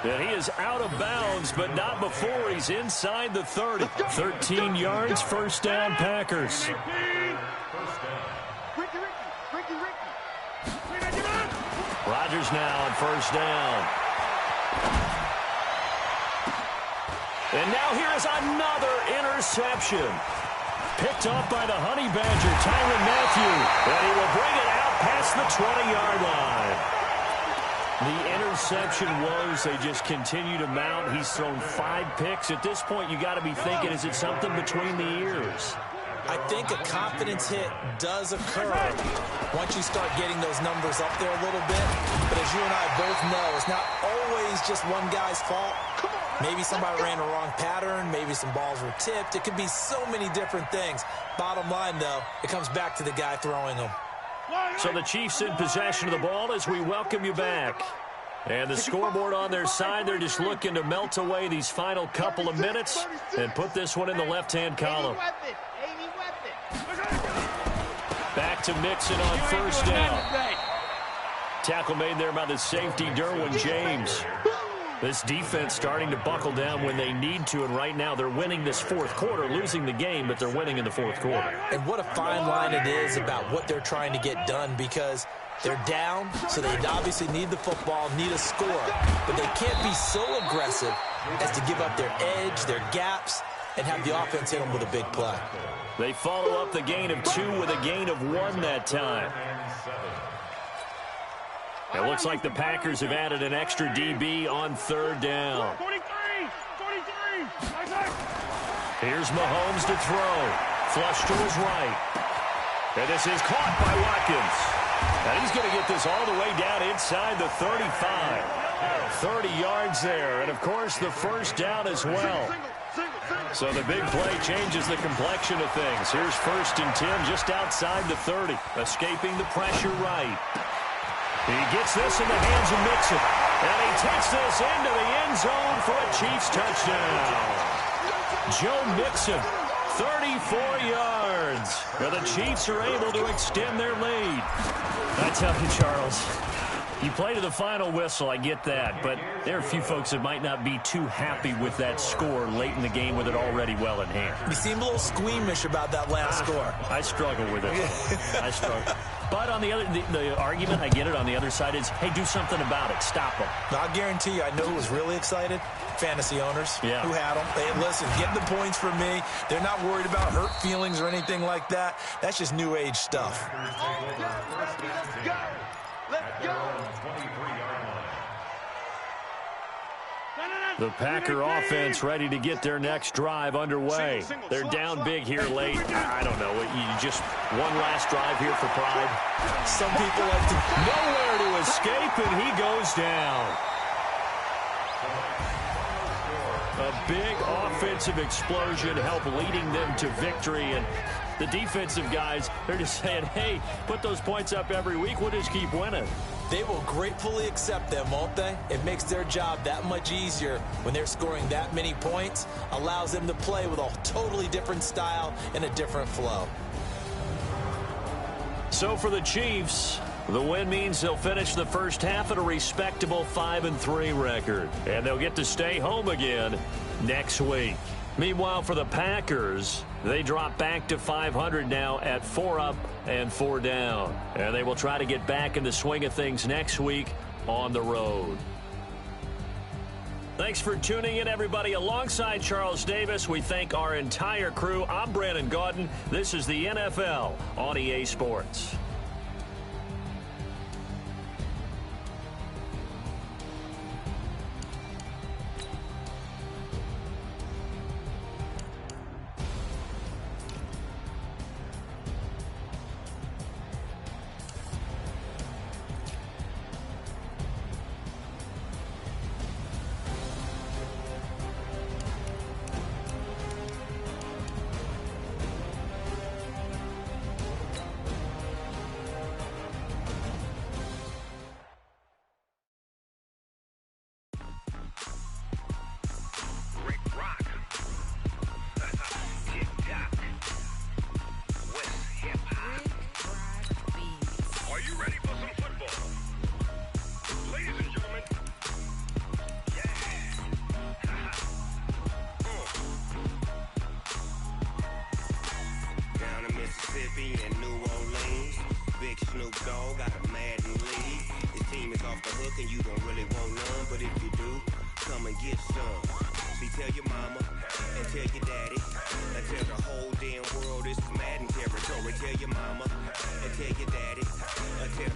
And he is out of bounds, but not before he's inside the 30. 13 yards, first down Rodgers now on first down. And now here is another interception. Picked up by the Honey Badger, Tyrann Mathieu. And he will bring it out past the 20-yard line. The interception woes, they just continue to mount. He's thrown 5 picks. At this point, you got to be thinking, is it something between the ears? I think a confidence hit does occur once you start getting those numbers up there a little bit. But as you and I both know, it's not always just one guy's fault. Maybe somebody ran a wrong pattern. Maybe some balls were tipped. It could be so many different things. Bottom line, though, it comes back to the guy throwing them. So the Chiefs in possession of the ball as we welcome you back. And the scoreboard on their side, they're just looking to melt away these final couple of minutes and put this one in the left-hand column. Back to Mixon on first down. Tackle made there by the safety, Derwin James. This defense starting to buckle down when they need to, and right now they're winning this fourth quarter, losing the game, but they're winning in the fourth quarter. And what a fine line it is about what they're trying to get done, because they're down, so they obviously need the football, need a score, but they can't be so aggressive as to give up their edge, their gaps, and have the offense hit them with a big play. They follow up the gain of 2 with a gain of 1 that time. It looks like the Packers have added an extra DB on third down. 43! Here's Mahomes to throw. Flush to his right. And this is caught by Watkins. And he's going to get this all the way down inside the 35. 30 yards there. And, of course, the first down as well. So the big play changes the complexion of things. Here's 1st and 10 just outside the 30. Escaping the pressure right. He gets this in the hands of Mixon. And he takes this into the end zone for a Chiefs touchdown. Joe Mixon, 34 yards. And the Chiefs are able to extend their lead. I tell you, Charles, you play to the final whistle, I get that, but there are a few folks that might not be too happy with that score late in the game with it already well in hand. You seem a little squeamish about that last score. I struggle with it. I struggle. But on the other, the argument, I get it, on the other side is, hey, do something about it. Stop them. I'll guarantee you, I know who was really excited. Fantasy owners who had them. Hey, listen, get the points for me. They're not worried about hurt feelings or anything like that. That's just new age stuff. Let's go! The Packer offense ready to get their next drive underway. They're down big here late. I don't know. You just one last drive here for pride. Some people like to nowhere to escape, and he goes down. A big offensive explosion helped leading them to victory, and the defensive guys, they're just saying, hey, put those points up every week. We'll just keep winning. They will gratefully accept them, won't they? It makes their job that much easier when they're scoring that many points. Allows them to play with a totally different style and a different flow. So for the Chiefs, the win means they'll finish the first half at a respectable 5-3 record. And they'll get to stay home again next week. Meanwhile, for the Packers, they drop back to 500 now at 4 up and 4 down. And they will try to get back in the swing of things next week on the road. Thanks for tuning in, everybody. Alongside Charles Davis, we thank our entire crew. I'm Brandon Gaudin. This is the NFL on EA Sports.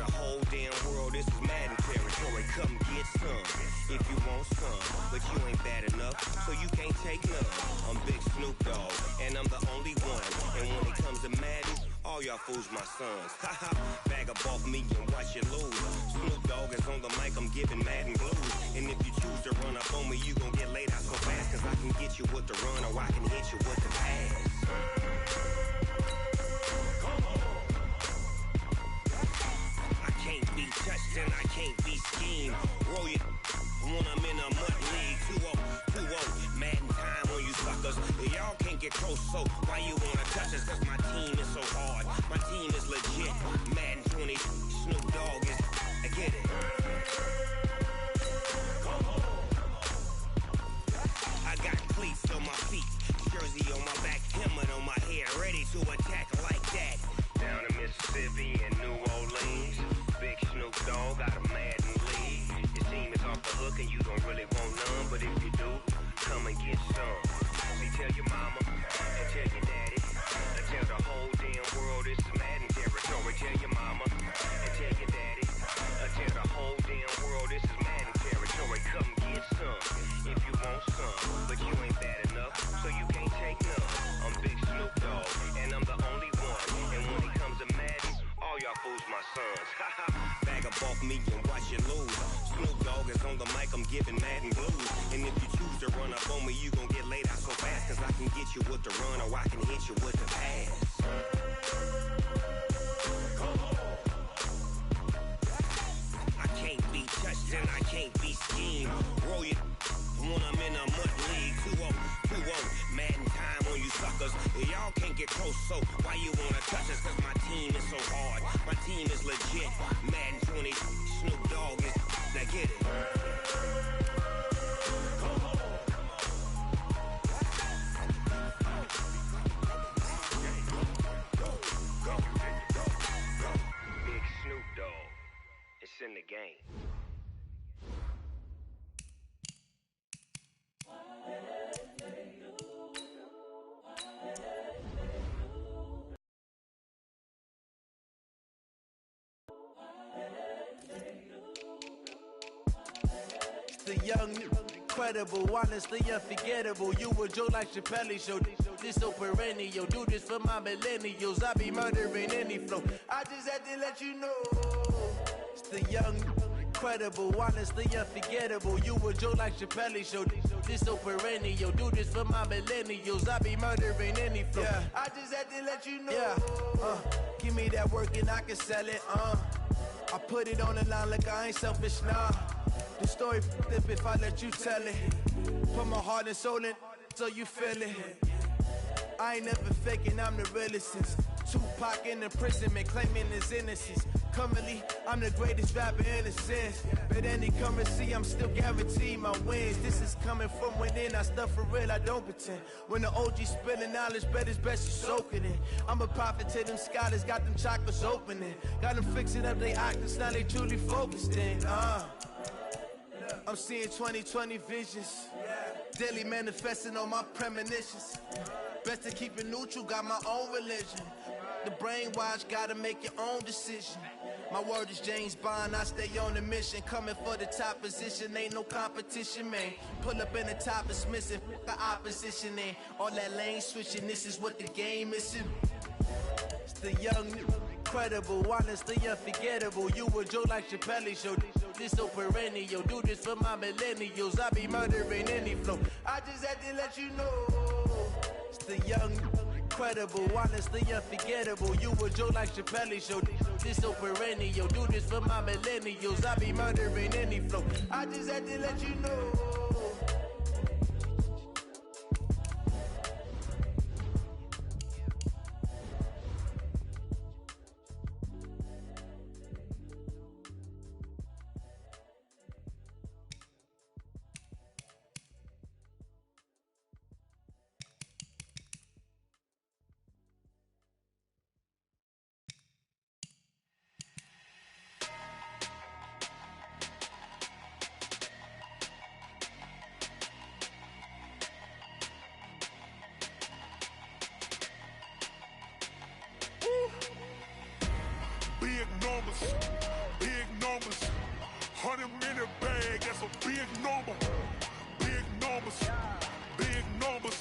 the whole damn world this is Madden territory. Come get some if you want some, but you ain't bad enough, so you can't take none. I'm Big Snoop Dogg, and I'm the only one. And when it comes to Madden, all y'all fools my sons. Haha, bag up off me and watch you lose. Snoop Dogg is on the mic, I'm giving Madden blues. And if you choose to run up on me, you gon' get laid out so fast, cause I can get you with the run or I can hit you with the pass. I can't be touched and I can't be schemed. Roll you when I'm in a mud league. 2-0, Madden time on you suckers. Y'all can't get close, so why you wanna touch us? Cause my team is so hard, my team is legit. Madden 20, Snoop Dogg is, I get it. I got cleats on my feet, jersey on my back, helmet on my head, ready to attack like that. Down in Mississippi and New Orleans, Big Snoop Dogg got a Madden league. Your team is off the hook and you don't really want none, but if you do, come and get some. See, tell your mama and tell your daddy, and tell the whole damn world it's Madden territory. Tell your mama and tell your daddy, and tell the whole damn world this is Madden territory. Come get some if you want some, but you ain't bad enough, so you can't take none. I'm Big Snoop Dogg, and I'm the only one. And when it comes to Madden, all y'all fools my sons. Bag up off me and watch you lose. Snoop Dogg is on the mic, I'm giving Madden blues. And if you choose to run up on me, you gon' get laid out so fast, cause I can get you with the run or I can hit you with the pass. I can't be touched and I can't be schemed. Roll you when I'm in a mud league. 2-0, Madden time on you suckers. Y'all can't get close, so why you wanna touch us? Cause my team is so hard, my team is legit. Madden 20, Snoop Dogg is, now get it. Big Snoop Dogg, it's in the game. The young, incredible, honestly unforgettable. You a Joe like Chappelle show. This so perennial. Do this for my millennials. I be murdering any flow. I just had to let you know. It's the young, incredible, honestly unforgettable. You a Joe like Chappelle show. This so perennial. Do this for my millennials. I be murdering any flow. Yeah. I just had to let you know. Yeah. Give me that work and I can sell it. I put it on the line like I ain't selfish, nah. The story flip if I let you tell it. Put my heart and soul in so you feel it. I ain't never faking, I'm the realest since Tupac in imprisonment, claiming his innocence. Currently, I'm the greatest rapper in a sense. But any currency, I'm still guaranteed my wins. This is coming from within, I stuff for real, I don't pretend. When the OG spilling knowledge, bet it's best you soak it in. I'm a prophet to them scholars, got them chakras opening. Got them fixing up they octaves, now they truly focused in. I'm seeing 2020 visions, daily manifesting on my premonitions. Best to keep it neutral, got my own religion. The brainwash, gotta make your own decision. My word is James Bond, I stay on the mission. Coming for the top position, ain't no competition, man. Pull up in the top, it's missing, the opposition in. All that lane switching, this is what the game is. It's the young, incredible, honestly unforgettable. You a Joe like Chappelle show. This so perennial. Do this for my millennials. I be murdering any flow. I just had to let you know. It's the young, incredible, honestly unforgettable. You a Joe like Chappelle show. This so perennial. Do this for my millennials. I be murdering any flow. I just had to let you know. 100-minute bag, that's a big number. Big numbers, big numbers.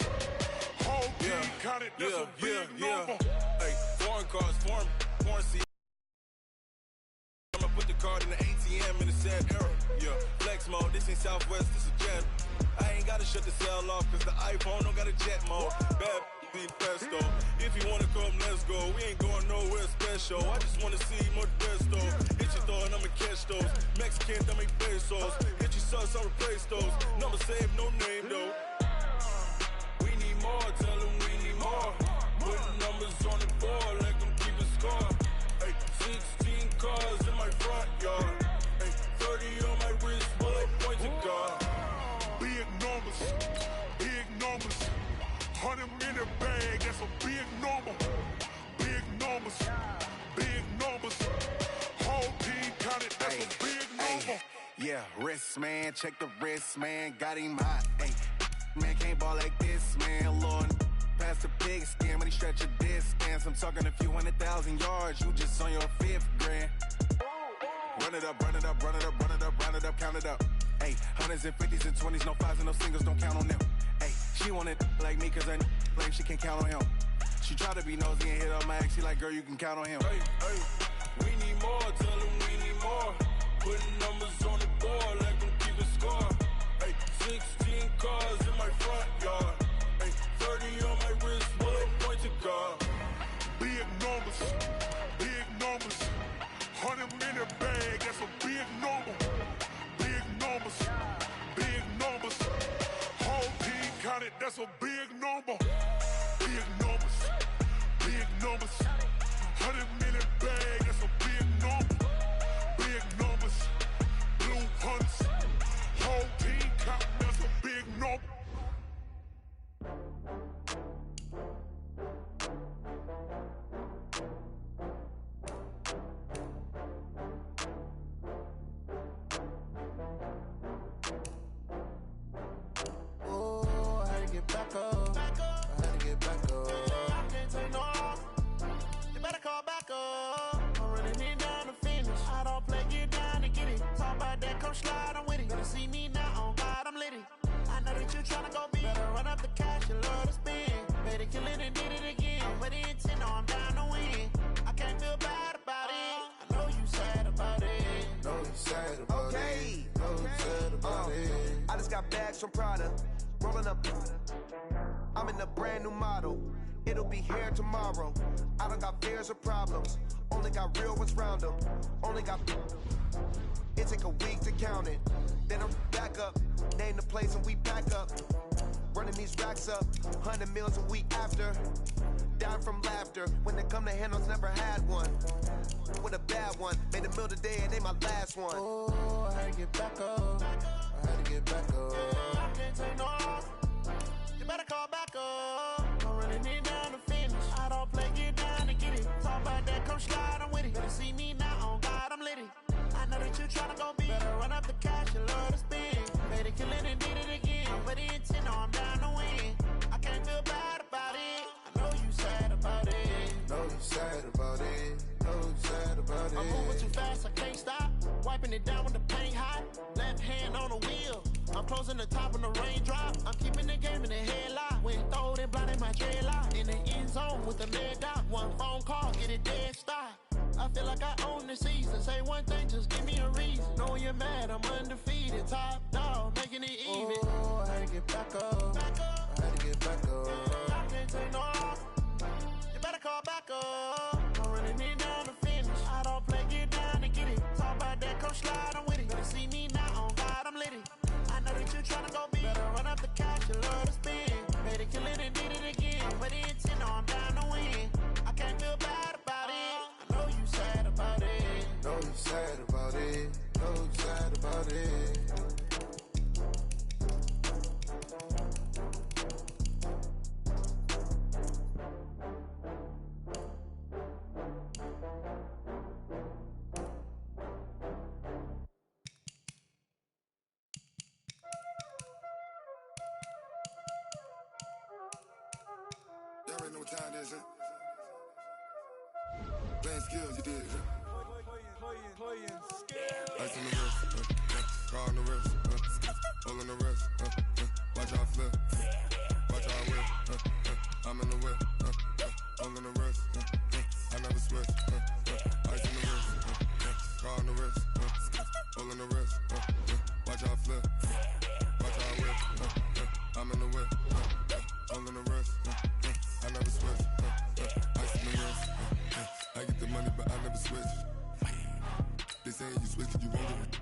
Whole team counted, that's a big number. Hey, foreign cars, foreign seats. I'ma put the card in the ATM in the sad era. Yeah, flex mode, this ain't Southwest, this is jet. I ain't gotta shut the cell off, cause the iPhone don't got a jet mode. Bad pesto. If you wanna come, let's go. We ain't going nowhere special. I just wanna see more desto. Hit your door and I'ma catch those. Mexican, I make pesos. Hit your sauce, I'll replace those. Number save, no name though. We need more, tell them we need more. Putting numbers on the board, let them keep a score. Hey, 16 cars in my front yard. Hey, 30 on my wrist, bullet point to God. Big numbers, big numbers. 100-minute bag, that's a big number. Big numbers, big numbers. Whole team counted, that's a big number. Yeah, wrist man, check the wrist man, got him hot. Ay, man can't ball like this, man. Lord, past the big skin when he stretch a distance. I'm talking a few 100,000 yards, you just on your 5th grand. Run it up, run it up, run it up, run it up, run it up, count it up. Ay, 100s and 50s and 20s, no 5s and no singles, don't count on them. Ay, she wanted like me cause her blame, she can't count on him. She tried to be nosy and hit up my ex, she like, girl, you can count on him. Hey, hey, we need more, tell them we need more. Putting numbers on the board, let them keep a score. Hey, 16 cars in my front yard. Hey, 30 on my wrist, bullet point to God. Big numbers, big numbers. 100-minute bag, that's a big number. Big numbers, big numbers. Whole team counted, that's a big number. Big numbers, big numbers. 100-minute bag, that's a big number. Big numbers, blue hunts. Whole team counting, that's a big number. Oh, I had to get back up. I had to get back up. I can't take no off. You better call back up. I'm running it down to finish. I don't play, get down to get it. Talk about that, come slide, I'm with it. Better see me now, on God, I'm litty. I know that you tryna go big. Better run up the cash, you love to spend. Better kill it and did it again. With the intent, no, I'm down to win. I can't feel bad about it. I know you sad about it. Know you sad about it. Know you sad about it. I just got bags from Prada, rolling up. I'm in a brand new model. It'll be here tomorrow. I don't got fears or problems. Only got real ones round them. Only got. It take a week to count it. Then I'm back up. Name the place and we pack up. Running these racks up. 100 meals a week after. Down from laughter. When they come to handles, never had one. With a bad one. Made a meal today and they my last one. Oh, I had to get back up. I had to get back up. I can't take no off. You better call back up. I'm running it down to finish. I don't play, get down to get it. Talk about that, come slide, I'm with it. Better see me now, on God, I'm litty. I know that you tryna go big. Better run up the cash, you love to spend. Better kill it and did it again. With the intent, no, I'm down to win. I can't feel bad about it. I know you sad about it. Know you sad about it. Know you sad about it. I'm moving too fast, I can't stop. Wiping it down when the paint hot. Left hand on the wheel. I'm closing the top when the raindrop. I'm keeping the game in the headlock. When throw it blind in my dreadlock. In the end zone with the leg dot. One phone call, get it dead stop. I feel like I own the season. Say one thing, just give me a reason. Knowing you're mad, I'm undefeated. Top dog, making it even. Oh, I had to get back up. I had to get back up. I can't take no off. You better call back up. I'm running it down to finish. I don't play, get down to get it. Talk about that, come slide, I'm with it. Better see me now, on God, I'm litty. I know that you tryna go big. Better run up the cash, you love to spend. Better kill it and did it again. With the intent, no, I'm down to win. I can't feel bad about it. I know you sad about it. Know you sad about it. Know you sad about it. Y'all already know what time it is, huh? Playing skills, you did, huh? Playing skills. Ice on the wrist, car on the wrist, all on the wrist, watch out flip, watch out whip, I'm in the whip, all on the wrist, I never switch, ice in the wrist, car on the wrist, all on the wrist, watch out flip, watch out whip, I'm in the whip, all on the wrist, I never switch, ice in the wrist, I get the money but I never switch. They saying you switch and you won't do it.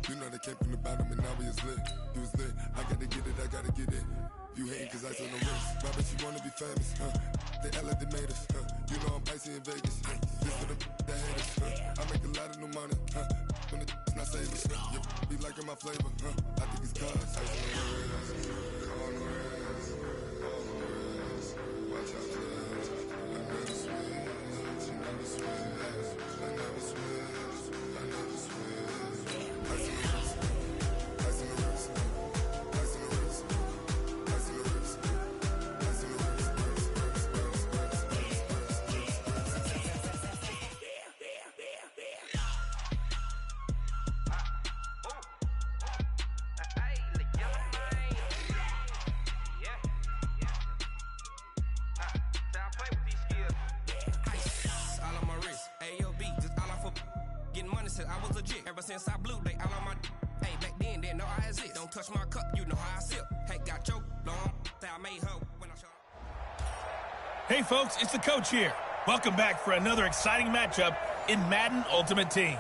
You know they came from the bottom and now we is lit. You was lit, I gotta get it, I gotta get it. You hating cause ice on the wrist. Why bet you wanna be famous, They act like they made us, You know I'm icy in Vegas, This for the that hate us, I make a lot of new money, When it's not savers, You be liking my flavor, I think it's cause ice on the wrist, on the wrist, on the wrist. Watch out for this, I never switch, you never switch. I never switch, I never switch. Ice in the wrist, ice in the wrist, ice in the wrist, ice in the wrist, ice in the wrist, I was legit. Ever since I blew, they all on my hey, back then, didn't know I exist. Don't touch my cup, you know how I sip. Hey, got choked, long, say I made her when I showed. Hey folks, it's the coach here. Welcome back for another exciting matchup in Madden Ultimate Team.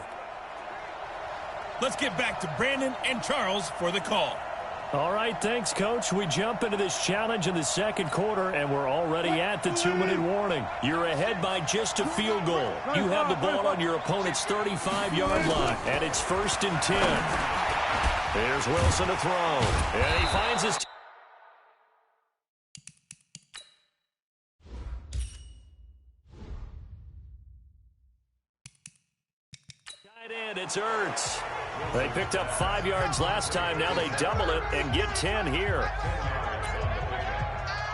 Let's get back to Brandon and Charles for the call. All right, thanks, Coach. We jump into this challenge in the second quarter, and we're already at the 2-minute warning. You're ahead by just a field goal. You have the ball on your opponent's 35-yard line, and it's 1st and 10. Here's Wilson to throw, and he finds his... Tight end, it's Ertz. They picked up 5 yards last time. Now they double it and get 10 here.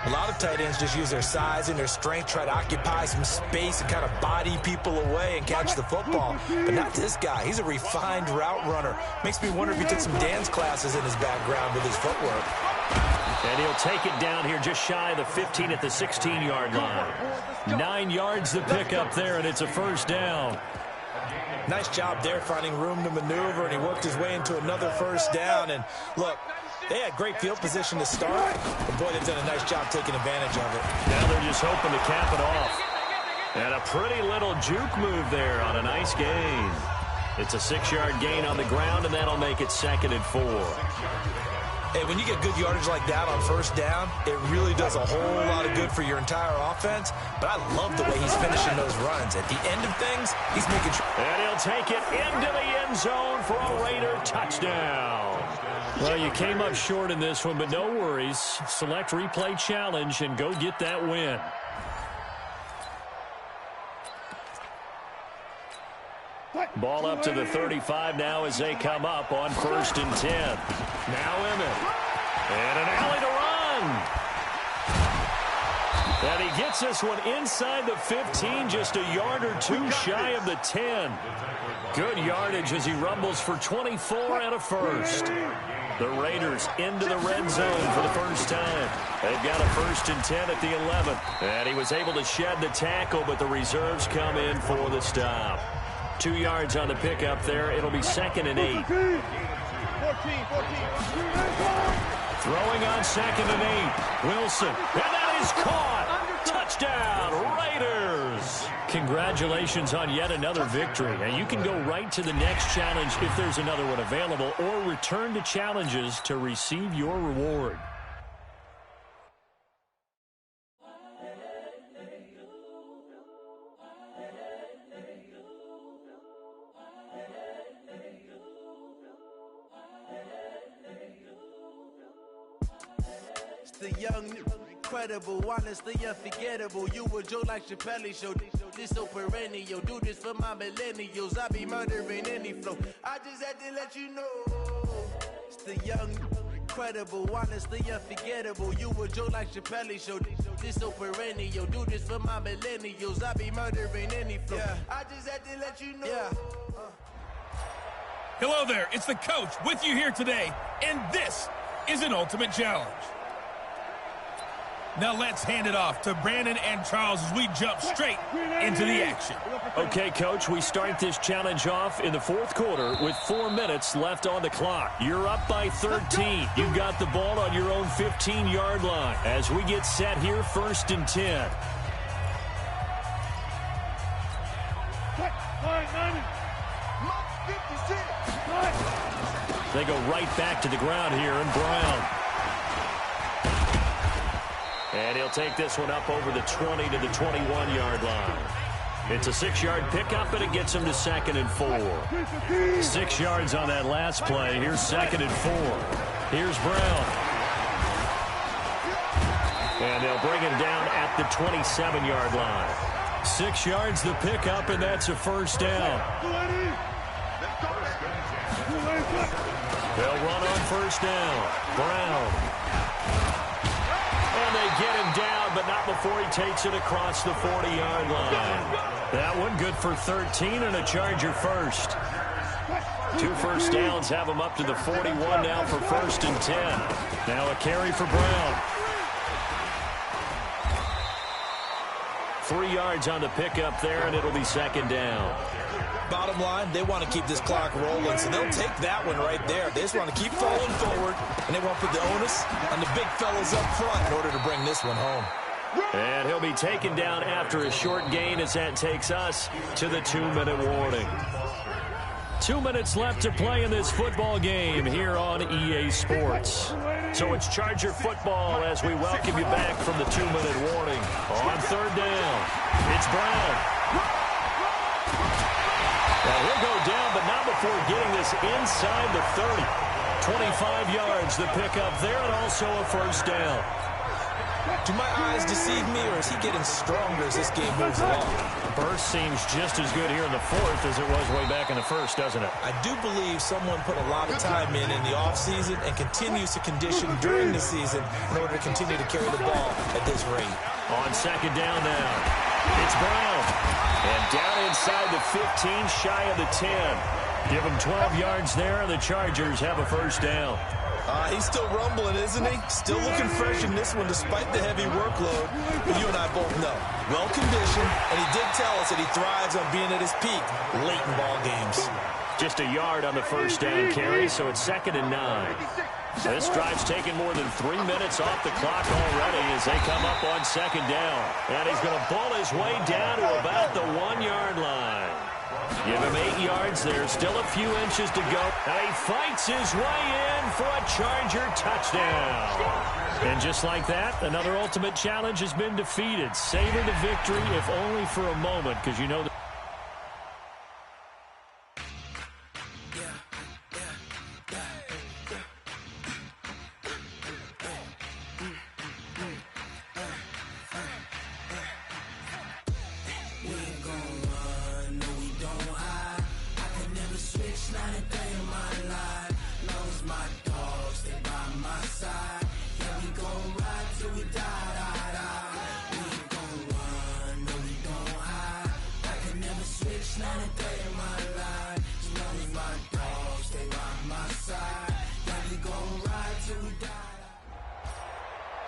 A lot of tight ends just use their size and their strength, try to occupy some space and kind of body people away and catch the football. But not this guy. He's a refined route runner. Makes me wonder if he took some dance classes in his background with his footwork. And he'll take it down here just shy of the 15 at the 16-yard line. 9 yards the pickup there, and it's a 1st down. Nice job there finding room to maneuver, and he worked his way into another 1st down. And look, they had great field position to start, but boy, they've done a nice job taking advantage of it. Now they're just hoping to cap it off. And a pretty little juke move there on a nice gain. It's a 6-yard gain on the ground, and that'll make it 2nd and 4. Hey, when you get good yardage like that on 1st down, it really does a whole lot of good for your entire offense. But I love the way he's finishing those runs. At the end of things, he's making sure. And he'll take it into the end zone for a Raider touchdown. Well, you came up short in this one, but no worries. Select replay challenge and go get that win. Ball up to the 35 now as they come up on 1st and 10. Now Emmett. And an alley to run. And he gets this one inside the 15, just a yard or two shy of the 10. Good yardage as he rumbles for 24 and a 1st. The Raiders into the red zone for the first time. They've got a 1st and 10 at the 11th. And he was able to shed the tackle, but the reserves come in for the stop. 2 yards on the pickup there. It'll be 2nd and 8. 14. Throwing on 2nd and 8. Wilson. And that is caught. Touchdown, Raiders. Congratulations on yet another victory. And you can go right to the next challenge if there's another one available, or return to challenges to receive your reward. The young, incredible, honestly unforgettable. You a joke like Chappelle show. This so perennial. Do this for my millennials. I be murdering any flow. I just had to let you know. It's the young, incredible, honestly unforgettable. You a joke like Chappelle show. This so perennial. Do this for my millennials. I be murdering any flow. I just had to let you know. Hello there, it's the coach with you here today, and this is an Ultimate Challenge. Now let's hand it off to Brandon and Charles as we jump straight into the action. Okay, Coach, we start this challenge off in the fourth quarter with 4 minutes left on the clock. You're up by 13. You've got the ball on your own 15-yard line as we get set here, 1st and 10. They go right back to the ground here, and Brown. And he'll take this one up over the 20 to the 21-yard line. It's a 6-yard pickup, and it gets him to 2nd and 4. 6 yards on that last play. Here's 2nd and 4. Here's Brown. And they'll bring him down at the 27-yard line. 6 yards the pickup, and that's a 1st down. They'll run on 1st down. Brown. And they get him down, but not before he takes it across the 40-yard line. That one good for 13 and a Charger first. 2 first downs have him up to the 41 now for 1st and 10. Now a carry for Brown. 3 yards on the pickup there, and it'll be 2nd down. Bottom line, they want to keep this clock rolling, so they'll take that one right there. They just want to keep falling forward, and they want to put the onus on the big fellas up front in order to bring this one home. And he'll be taken down after a short gain as that takes us to the 2-minute warning. 2 minutes left to play in this football game here on EA Sports. So it's Charger football as we welcome you back from the 2-minute warning. On 3rd down, it's Brown. Now he'll go down, but not before getting this inside the 30. 25 yards the pickup there, and also a 1st down. Do my eyes deceive me, or is he getting stronger as this game moves along? Burst seems just as good here in the 4th as it was way back in the 1st, doesn't it? I do believe someone put a lot of time in the offseason and continues to condition during the season in order to continue to carry the ball at this rate. On 2nd down now, it's Brown. And down inside the 15, shy of the 10. Give him 12 yards there, and the Chargers have a 1st down. He's still rumbling, isn't he? Still looking fresh in this one despite the heavy workload. But you and I both know, well-conditioned, and he did tell us that he thrives on being at his peak late in ball games. Just a yard on the 1st down carry, so it's 2nd and 9. This drive's taken more than 3 minutes off the clock already as they come up on 2nd down. And he's going to ball his way down to about the 1-yard line. Give him 8 yards there. Still a few inches to go. And he fights his way in for a Charger touchdown. And just like that, another Ultimate Challenge has been defeated. Savor the victory, if only for a moment, because you know that.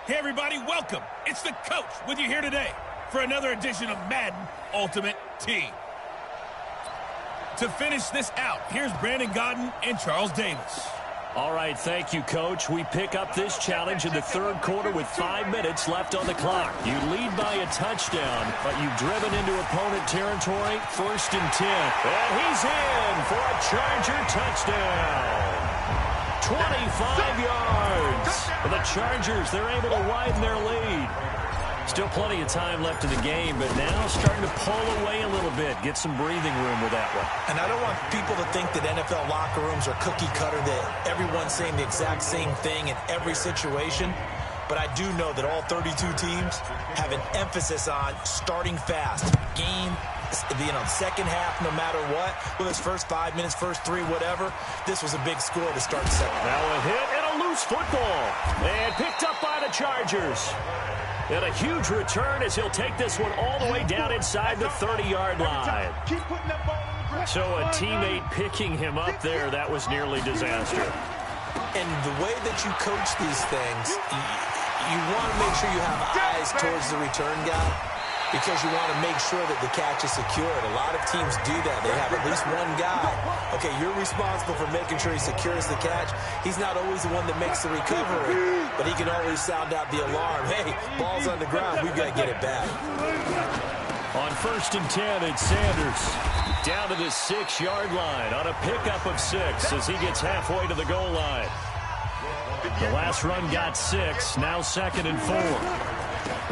Hey, everybody, welcome. It's the coach with you here today for another edition of Madden Ultimate Team. To finish this out, here's Brandon Godden and Charles Davis. All right, thank you, Coach. We pick up this challenge in the 3rd quarter with 5 minutes left on the clock. You lead by a touchdown, but you've driven into opponent territory, 1st and 10. And he's in for a Charger touchdown. 25 yards. And the Chargers, they're able to widen their lead. Still plenty of time left in the game, but now starting to pull away a little bit. Get some breathing room with that one. And I don't want people to think that NFL locker rooms are cookie cutter, that everyone's saying the exact same thing in every situation. But I do know that all 32 teams have an emphasis on starting fast. Game, second half, no matter what. Whether it's first 5 minutes, first 3, whatever. This was a big score to start the second. Now a hit and a loose football. And picked up by the Chargers. And a huge return as he'll take this one all the way down inside the 30-yard line. Keep putting that ball on the So a teammate picking him up there, that was nearly disaster. And the way that you coach these things, you want to make sure you have eyes towards the return guy because you want to make sure that the catch is secured. A lot of teams do that. They have at least one guy. Okay, you're responsible for making sure he secures the catch. He's not always the one that makes the recovery, but he can always sound out the alarm. Hey, ball's on the ground. We've got to get it back. On 1st and 10, it's Sanders down to the 6-yard line on a pickup of 6 as he gets halfway to the goal line. The last run got 6, now 2nd and 4.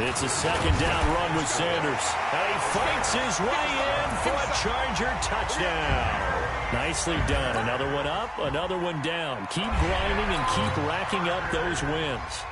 It's a 2nd down run with Sanders. And he fights his way in for a Charger touchdown. Nicely done. Another one up, another one down. Keep grinding and keep racking up those wins.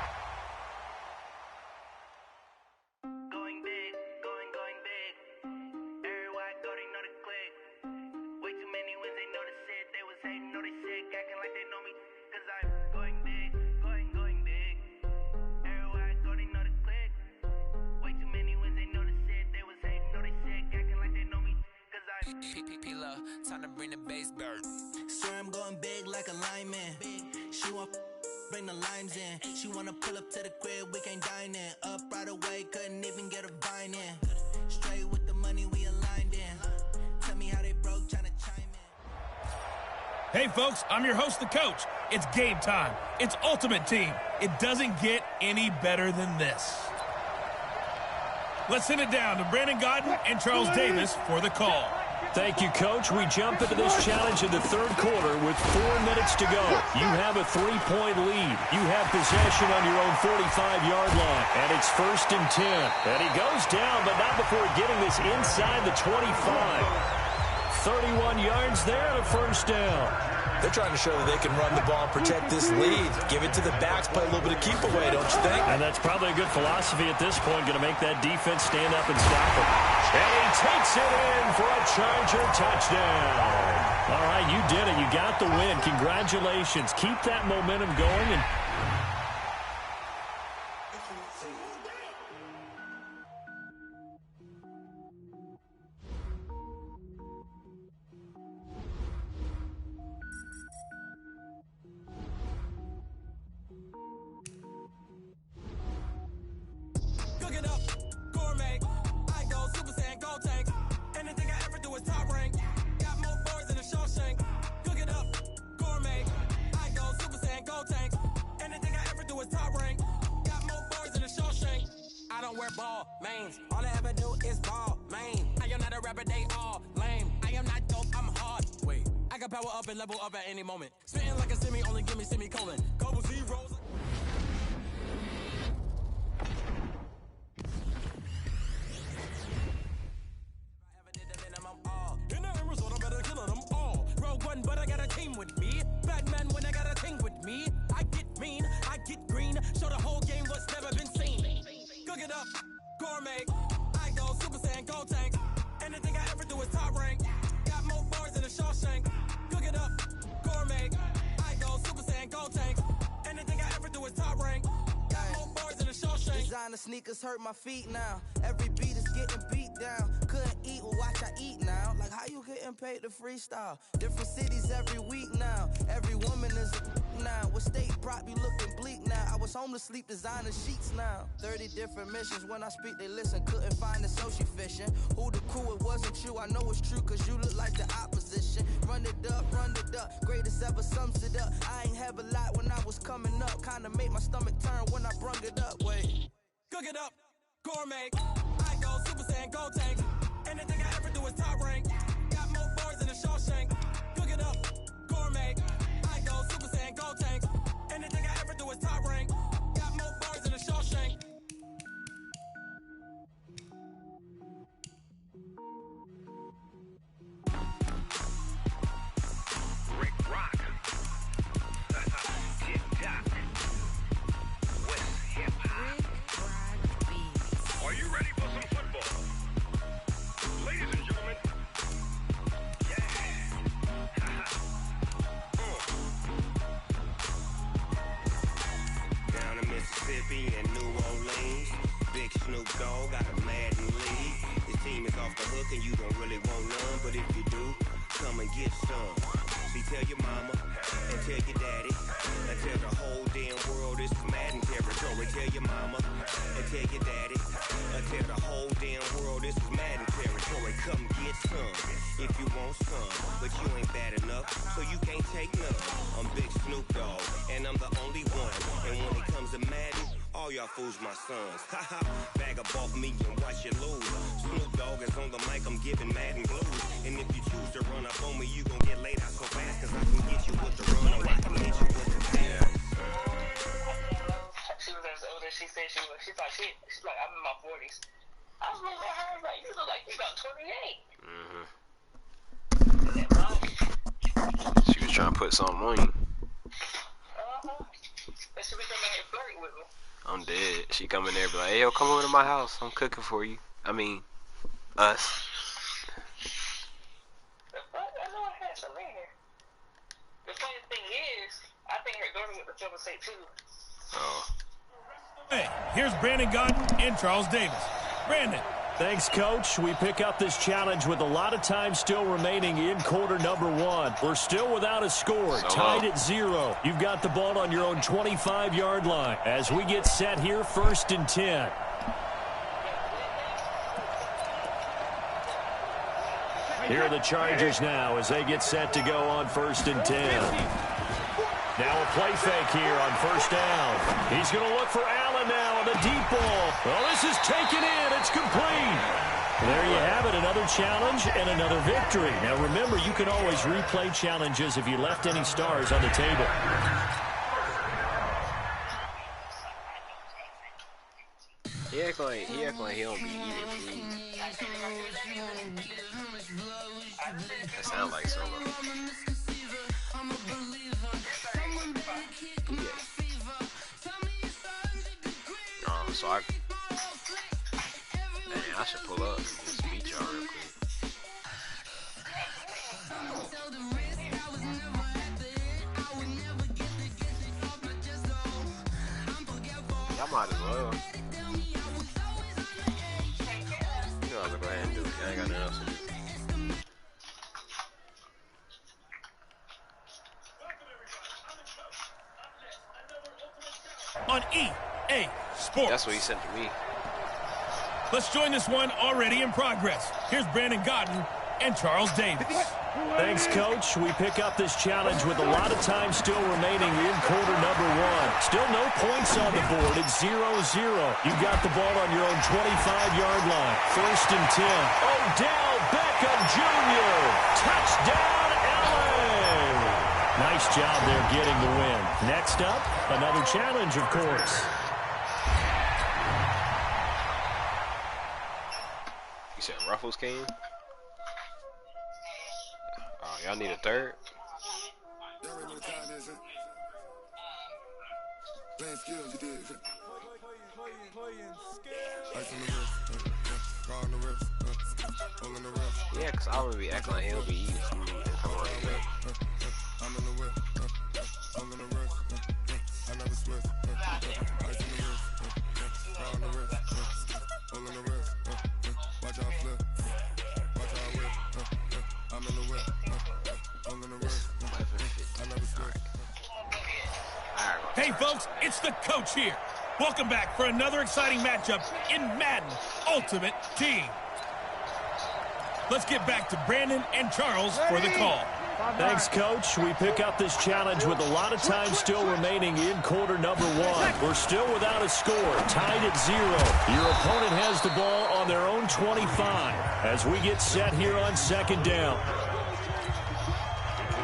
Time to bring the bass bird. Swear I'm going big like a lineman. She want bring the limes in. She wanna pull up to the crib, we can't dine in. Up right away, couldn't even get a vine in. Straight with the money we aligned in. Tell me how they broke, tryna chime in. Hey folks, I'm your host, the coach. It's game time. It's Ultimate Team. It doesn't get any better than this. Let's send it down to Brandon Gaudin and Charles Davis for the call. Thank you, Coach. We jump into this challenge in the 3rd quarter with 4 minutes to go. You have a 3-point lead. You have possession on your own 45-yard line. And it's 1st and 10. And he goes down, but not before getting this inside the 25. 31 yards there and a 1st down. They're trying to show that they can run the ball and protect this lead. Give it to the backs, play a little bit of keep away, don't you think? And that's probably a good philosophy at this point, going to make that defense stand up and stop him. And he takes it in for a Charger touchdown. All right, you did it. You got the win. Congratulations. Keep that momentum going. And power up and level up at any moment. Spitting like a semi, only give me semicolon. Couple zeros. In the result, I'm better killing them all. Rogue One, but I got a team with me. Batman when I got a team with me. I get mean, I get green. Show the whole game what's never been seen. Cook it up, gourmet. I go Super Saiyan, go tank. Anything I ever do is top rank. Got more bars than a Shawshank. Cook it up, gourmet. I go Super Saiyan, go tank. Anything I ever do is top rank. Got more bars than a Shawshank. Designer sneakers hurt my feet now. Every beat is getting beat down. Couldn't eat, well watch I eat now. Like how you getting paid to freestyle? Different cities every week now. Every woman is a now. What state prop you looking bleak now? I was home to sleep, designer sheets now. 30 different missions. When I speak they listen. Couldn't find it, so she fishing. Who the crew? It wasn't you. I know it's true cause you look like the opposition. Run it up, greatest ever sums it up. I ain't have a lot when I was coming up. Kinda made my stomach turn when I brung it up. Wait. Cook it up, gourmet. I go Super Saiyan, go tank. Anything I ever do is top rank. Got more bars than a Shawshank. Cook it up, gourmet. I go Super Saiyan, go tank. Anything I ever do is top rank. Got more bars than a Shawshank. Rick Rock. Tip-top. West hip-hop. Are you ready for some football? Ladies and gentlemen. Yeah. Down in Mississippi and New Orleans, Big Snoop Dogg got a Madden lead. His team is off the hook and you don't really want none, but if you do, come and get some. See, tell your mama and tell your daddy and tell the whole damn world this is Madden territory. Tell your mama and tell your daddy and tell the whole damn world this is Madden territory. Come get some if you want some, but you ain't bad enough, so you can't take none. I'm Big Snoop Dogg, and I'm the only one. And when it comes to Madden, all y'all fools my sons. Haha, bag up off me and watch you lose. Snoop Dogg is on the mic, I'm giving Madden blues. And if you choose to run up on me, you gon' get laid out so fast, cause I can get you with the run, or I can get you with the pass. She was older, she said she's like, I'm in my 40s. I was looking at her like, you look like you about 28. Mm-hmm. She was trying to put something on you. But she was coming here flirting with me. I'm dead. She come in there and be like, hey, yo, come over to my house. I'm cooking for you. I mean, us. The fuck? I know I had some in here. The funny thing is, I think her daughter went to Silver State too. Oh. Hey, here's Brandon Gaudin and Charles Davis. Brandon. Thanks, Coach. We pick up this challenge with a lot of time still remaining in quarter number 1. We're still without a score, tied at 0. You've got the ball on your own 25-yard line as we get set here, 1st and 10. Here are the Chargers now as they get set to go on 1st and 10. Now a play fake here on 1st down. He's going to look for Allen now on the deep ball. Well, this is taken in. It's complete. There you have it, another challenge and another victory. Now, remember, you can always replay challenges if you left any stars on the table. He act like he don't be eating food. That sounds like something. So I should pull up and just beat y'all real quick. Y'all might as well. You know, I'll go ahead and do it. I ain't got nothing else to do. On EA Sports. That's what he sent to me. Let's join this one already in progress. Here's Brandon Gaudin and Charles Davis. Thanks, Coach. We pick up this challenge with a lot of time still remaining in quarter number 1. Still no points on the board. It's 0-0. You've got the ball on your own 25-yard line. 1st and 10. Odell Beckham Jr. Touchdown, LA. Nice job there getting the win. Next up, another challenge, of course. You said Ruffles came? Oh, y'all need a third? Yeah, because I don't be acting like he'll be eating food and come on here. I'm in the whip, I'm in the wrist, I never switch, ice in the wrist, on the wrist, all in the wrist, watch out flip, watch out whip, I'm in the whip, all in the wrist, I never switch. Hey, folks, it's the coach here. Welcome back for another exciting matchup in Madden Ultimate Team. Let's get back to Brandon and Charles for the call. Thanks, Coach. We pick up this challenge with a lot of time still remaining in quarter number 1. We're still without a score, tied at 0. Your opponent has the ball on their own 25 as we get set here on 2nd down.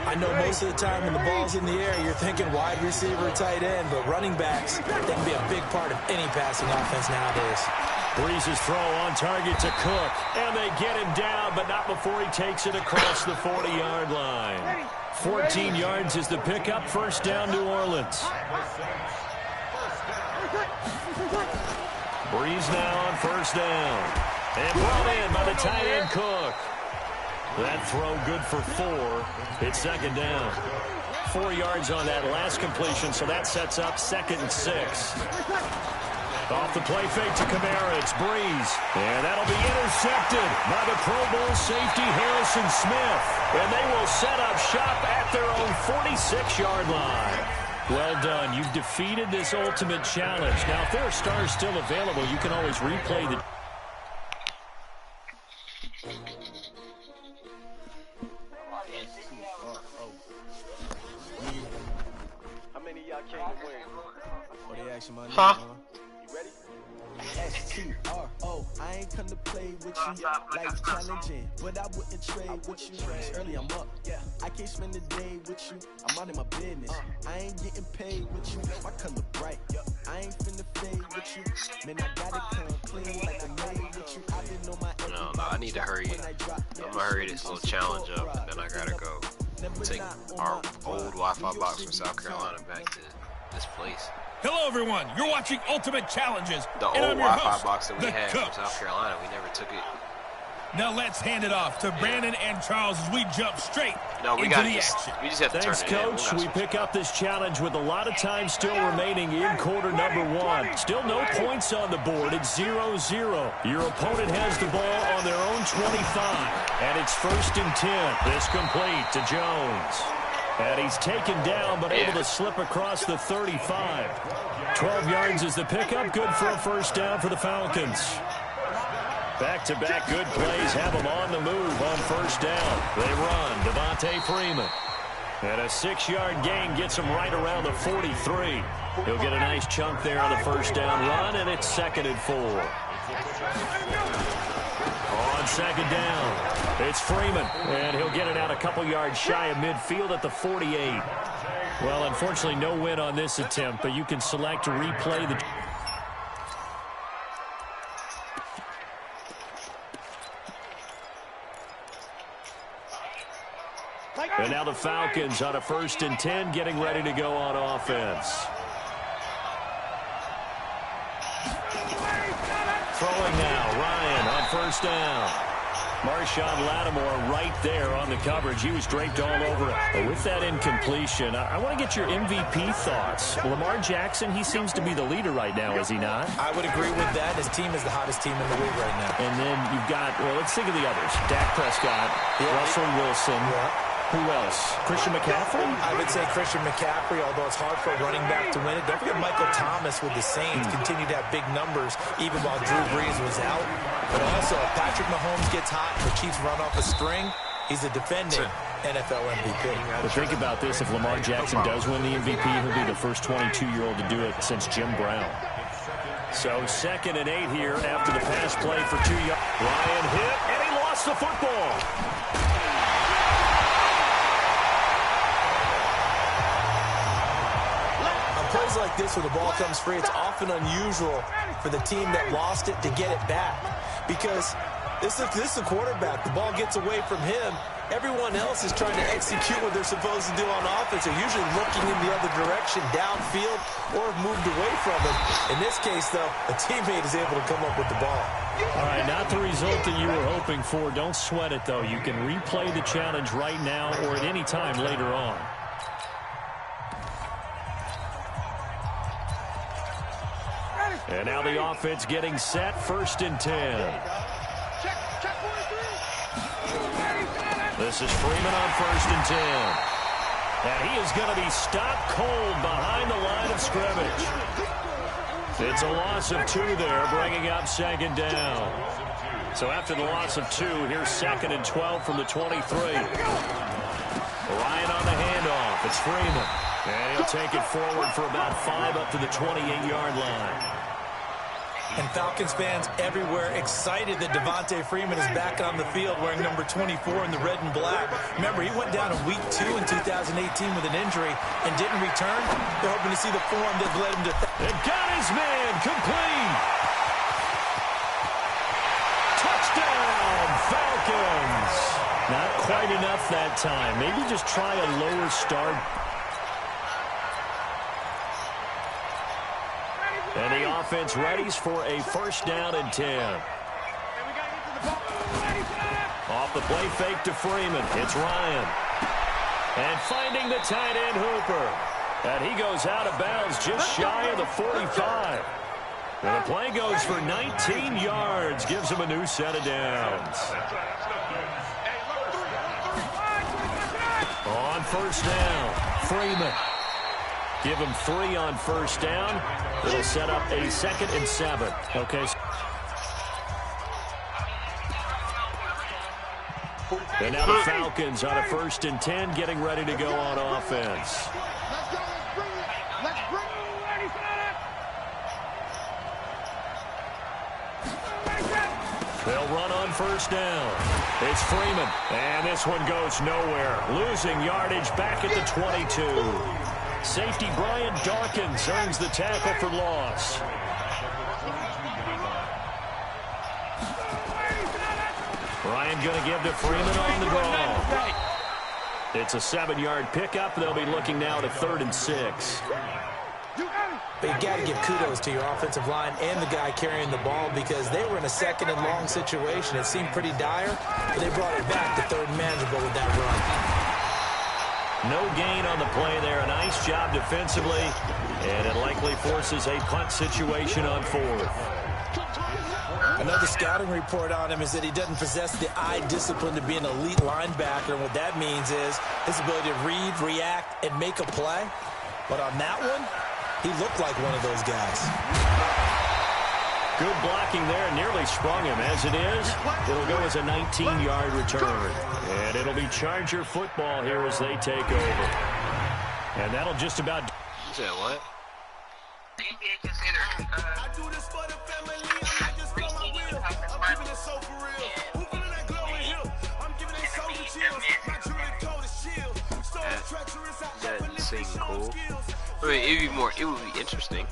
I know most of the time when the ball's in the air, you're thinking wide receiver, tight end, but running backs, they can be a big part of any passing offense nowadays. Breeze's throw on target to Cook, and they get him down, but not before he takes it across the 40-yard line. 14 yards is the pickup, 1st down, New Orleans. Breeze now on 1st down. And brought in by the tight end, Cook. That throw good for 4. It's 2nd down. 4 yards on that last completion, so that sets up 2nd and 6. Off the play fake to Kamara, it's Breeze. And that'll be intercepted by the Pro Bowl safety Harrison Smith. And they will set up shop at their own 46-yard line. Well done. You've defeated this ultimate challenge. Now, if there are stars still available, you can always replay the... How many of y'all came to win? Oh, they asking my name, Huh? You ready? S-T-R-O, I ain't come to play with you. Life's challenging, but I wouldn't trade with you. It's early, I'm up. Yeah, I can't spend the day with you. I'm out in my business. I ain't getting paid with you. My color bright. I ain't finna fade with you. Man, I gotta come clean like a maid with you. I've been on my No, I need to hurry. I'm gonna hurry this little challenge up, and then I gotta go take our old Wi-Fi box from South Carolina back to this place. Hello, everyone. You're watching Ultimate Challenges. The old Wi-Fi box that we had from South Carolina, we never took it. Now let's hand it off to Brandon and Charles as we jump straight into the action. We just have to Thanks, turn it Coach. in. We pick up this challenge with a lot of time still remaining in quarter number 1. Still no points on the board. It's 0-0. Your opponent has the ball on their own 25, and it's 1st and 10. This complete to Jones. And he's taken down, but able to slip across the 35. 12 yards is the pickup. Good for a 1st down for the Falcons. Back-to-back good plays have them on the move on 1st down. They run. Devontae Freeman. And a 6-yard gain gets him right around the 43. He'll get a nice chunk there on the 1st down run, and it's 2nd and 4. On 2nd down, it's Freeman, and he'll get it out a couple yards shy of midfield at the 48. Well, unfortunately, no win on this attempt, but you can select to replay the... And now the Falcons on a 1st and 10, getting ready to go on offense. Throwing now, Ryan on 1st down. Marshawn Lattimore right there on the coverage. He was draped all over it. But with that incompletion, I want to get your MVP thoughts. Lamar Jackson, he seems to be the leader right now, is he not? I would agree with that. His team is the hottest team in the league right now. And then you've got, well, let's think of the others. Dak Prescott, Russell Wilson. Who else? Christian McCaffrey? I would say Christian McCaffrey, although it's hard for a running back to win it. Don't forget Michael Thomas with the Saints continued to have big numbers even while Drew Brees was out. But also, if Patrick Mahomes gets hot and the Chiefs run off a string, he's a defending NFL MVP. But think about this. If Lamar Jackson does win the MVP, he'll be the first 22-year-old to do it since Jim Brown. So 2nd and 8 here after the pass play for 2 yards. Ryan hit, and he lost the football. Plays like this where the ball comes free, it's often unusual for the team that lost it to get it back. Because this is a quarterback. The ball gets away from him. Everyone else is trying to execute what they're supposed to do on offense. They're usually looking in the other direction, downfield, or have moved away from him. In this case, though, a teammate is able to come up with the ball. All right, not the result that you were hoping for. Don't sweat it, though. You can replay the challenge right now or at any time later on. And now the offense getting set, 1st and 10. This is Freeman on 1st and 10. And he is going to be stopped cold behind the line of scrimmage. It's a loss of 2 there, bringing up 2nd down. So after the loss of 2, here's 2nd and 12 from the 23. Ryan on the handoff. It's Freeman. And he'll take it forward for about 5 up to the 28-yard line. And Falcons fans everywhere excited that Devontae Freeman is back on the field wearing number 24 in the red and black. Remember, he went down in week 2 in 2018 with an injury and didn't return. They're hoping to see the form that led him to... And got his man complete. Touchdown, Falcons. Not quite enough that time. Maybe just try a lower start. And the offense readies for a 1st down and 10. Off the play fake to Freeman. It's Ryan. And finding the tight end Hooper. And he goes out of bounds just shy of the 45. And the play goes for 19 yards. Gives him a new set of downs. On first down, Freeman. Give him 3 on first down. It'll set up a 2nd and 7. Okay. And now the Falcons on a 1st and 10, getting ready to go on offense. They'll run on first down. It's Freeman, and this one goes nowhere. Losing yardage back at the 22. Safety Brian Dawkins earns the tackle for loss. Ryan going to give to Freeman on the draw. It's a 7-yard pickup. They'll be looking now to 3rd and 6. But you got to give kudos to your offensive line and the guy carrying the ball because they were in a 2nd and long situation. It seemed pretty dire, but they brought it back to 3rd and manageable with that run. No gain on the play there. A nice job defensively, and it likely forces a punt situation on 4th. Another scouting report on him is that he doesn't possess the eye discipline to be an elite linebacker, and what that means is his ability to read, react, and make a play. But on that one, he looked like one of those guys. Good blocking there. Nearly sprung him. As it is, it'll go as a 19-yard return. And it'll be Charger football here as they take over. And that'll just about... You said what? The NBA considered I do this for the family. I'm just for my will. I'm giving it so for real. Who feeling that glow in here? I'm giving it so for chills. My jewelry cold as shield. Storm treacherous. That doesn't seem cool. I mean, it would be interesting.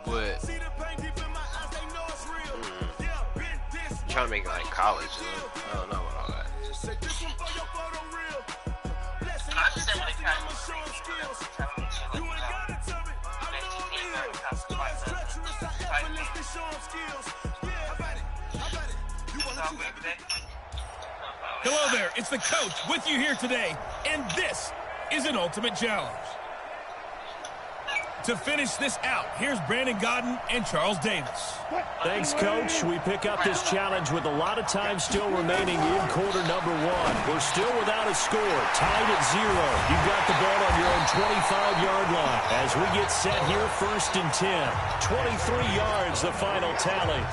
But trying to make it like college, I don't know about all that. I just said when they tried Hello there, it's the coach with you here today, and this is an ultimate challenge. To finish this out, here's Brandon Godden and Charles Davis. Thanks, Coach. We pick up this challenge with a lot of time still remaining in quarter number 1. We're still without a score, tied at 0. You've got the ball on your own 25-yard line. As we get set here, 1st and 10. 23 yards, the final tally.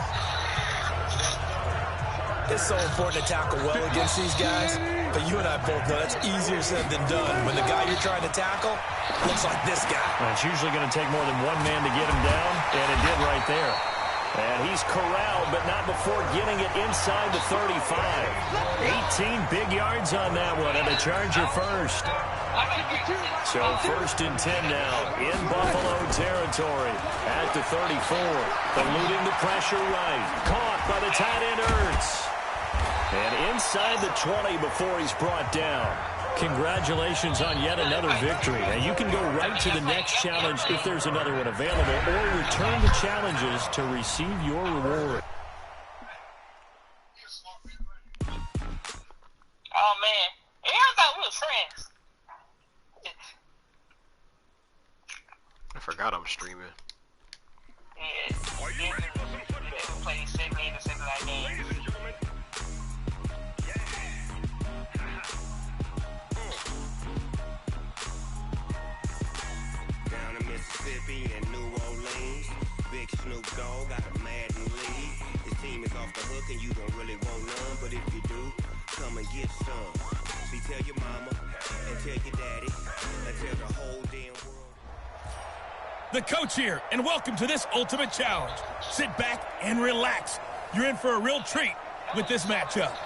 It's so important to tackle well against these guys, but you and I both know that's easier said than done. When the guy you're trying to tackle looks like this guy. Well, it's usually going to take more than one man to get him down, and it did right there. And he's corralled, but not before getting it inside the 35. 18 big yards on that one, and a Charger first. So 1st and 10 now in Buffalo territory at the 34. Eluding the pressure right. Caught by the tight end Ertz. And inside the 20 before he's brought down. Congratulations on yet another victory. And you can go right to the next challenge if there's another one available, or return the challenges to receive your reward. Oh, man. I thought we were friends. I forgot I'm streaming. Yeah. We play 7 games or 7 games. Down in Mississippi and New Orleans, Big Snoop Dogg got a Madden lead. His team is off the hook and you don't really want none, but if you do, come and get some. See, tell your mama and tell your daddy and tell the whole damn world. The coach here, and welcome to this ultimate challenge. Sit back and relax. You're in for a real treat with this matchup.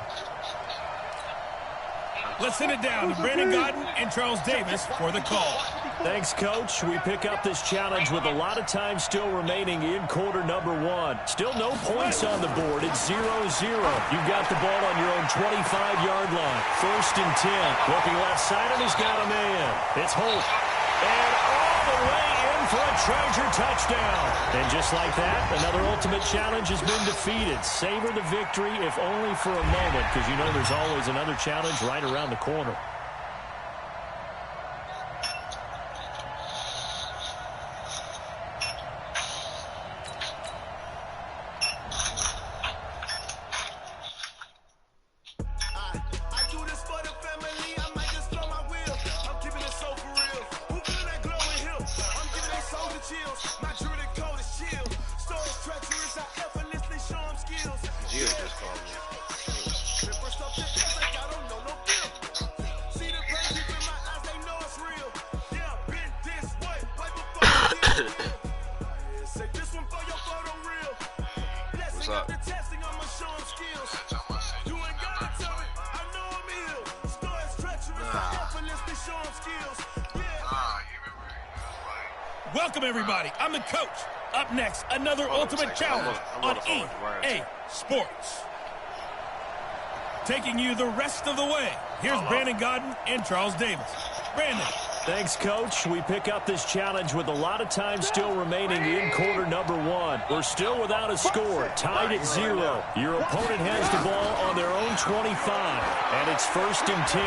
Let's send it down to Brandon Godden and Charles Davis for the call. Thanks, Coach. We pick up this challenge with a lot of time still remaining in quarter number 1. Still no points on the board. It's 0-0. You've got the ball on your own 25-yard line. 1st and 10. Looking left side, and he's got a man. It's Holt. And all the way in for a Charger touchdown. And just like that, another ultimate challenge has been defeated. Savor the victory, if only for a moment, because you know there's always another challenge right around the corner. I do this for the really show them skills. Yeah. Welcome, everybody. I'm the coach. Up next, another Ultimate Challenge on EA Sports. Taking you the rest of the way, here's Brandon Gaudin and Charles Davis. Brandon. Thanks, Coach. We pick up this challenge with a lot of time still remaining in quarter number one. We're still without a score, tied at 0. Your opponent has the ball on their own 25, and it's 1st and 10.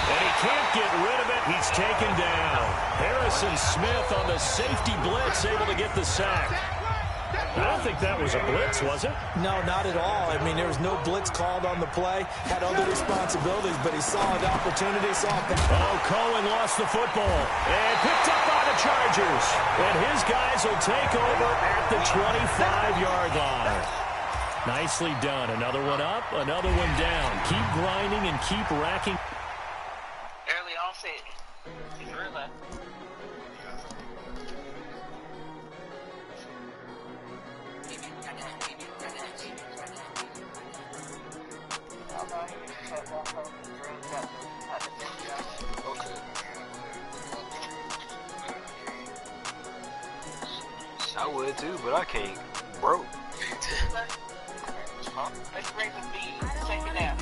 And he can't get rid of it. He's taken down. Harrison Smith on the safety blitz, able to get the sack. I don't think that was a blitz, was it? No, not at all. I mean, there was no blitz called on the play. Had other responsibilities, but he saw an opportunity. Cohen lost the football and picked up by the Chargers. And his guys will take over at the 25-yard line. Nicely done. Another one up, another one down. Keep grinding and keep racking. Early offset. He's real. I would too, but I can't. Broke. Let's bring the beat. Check it out.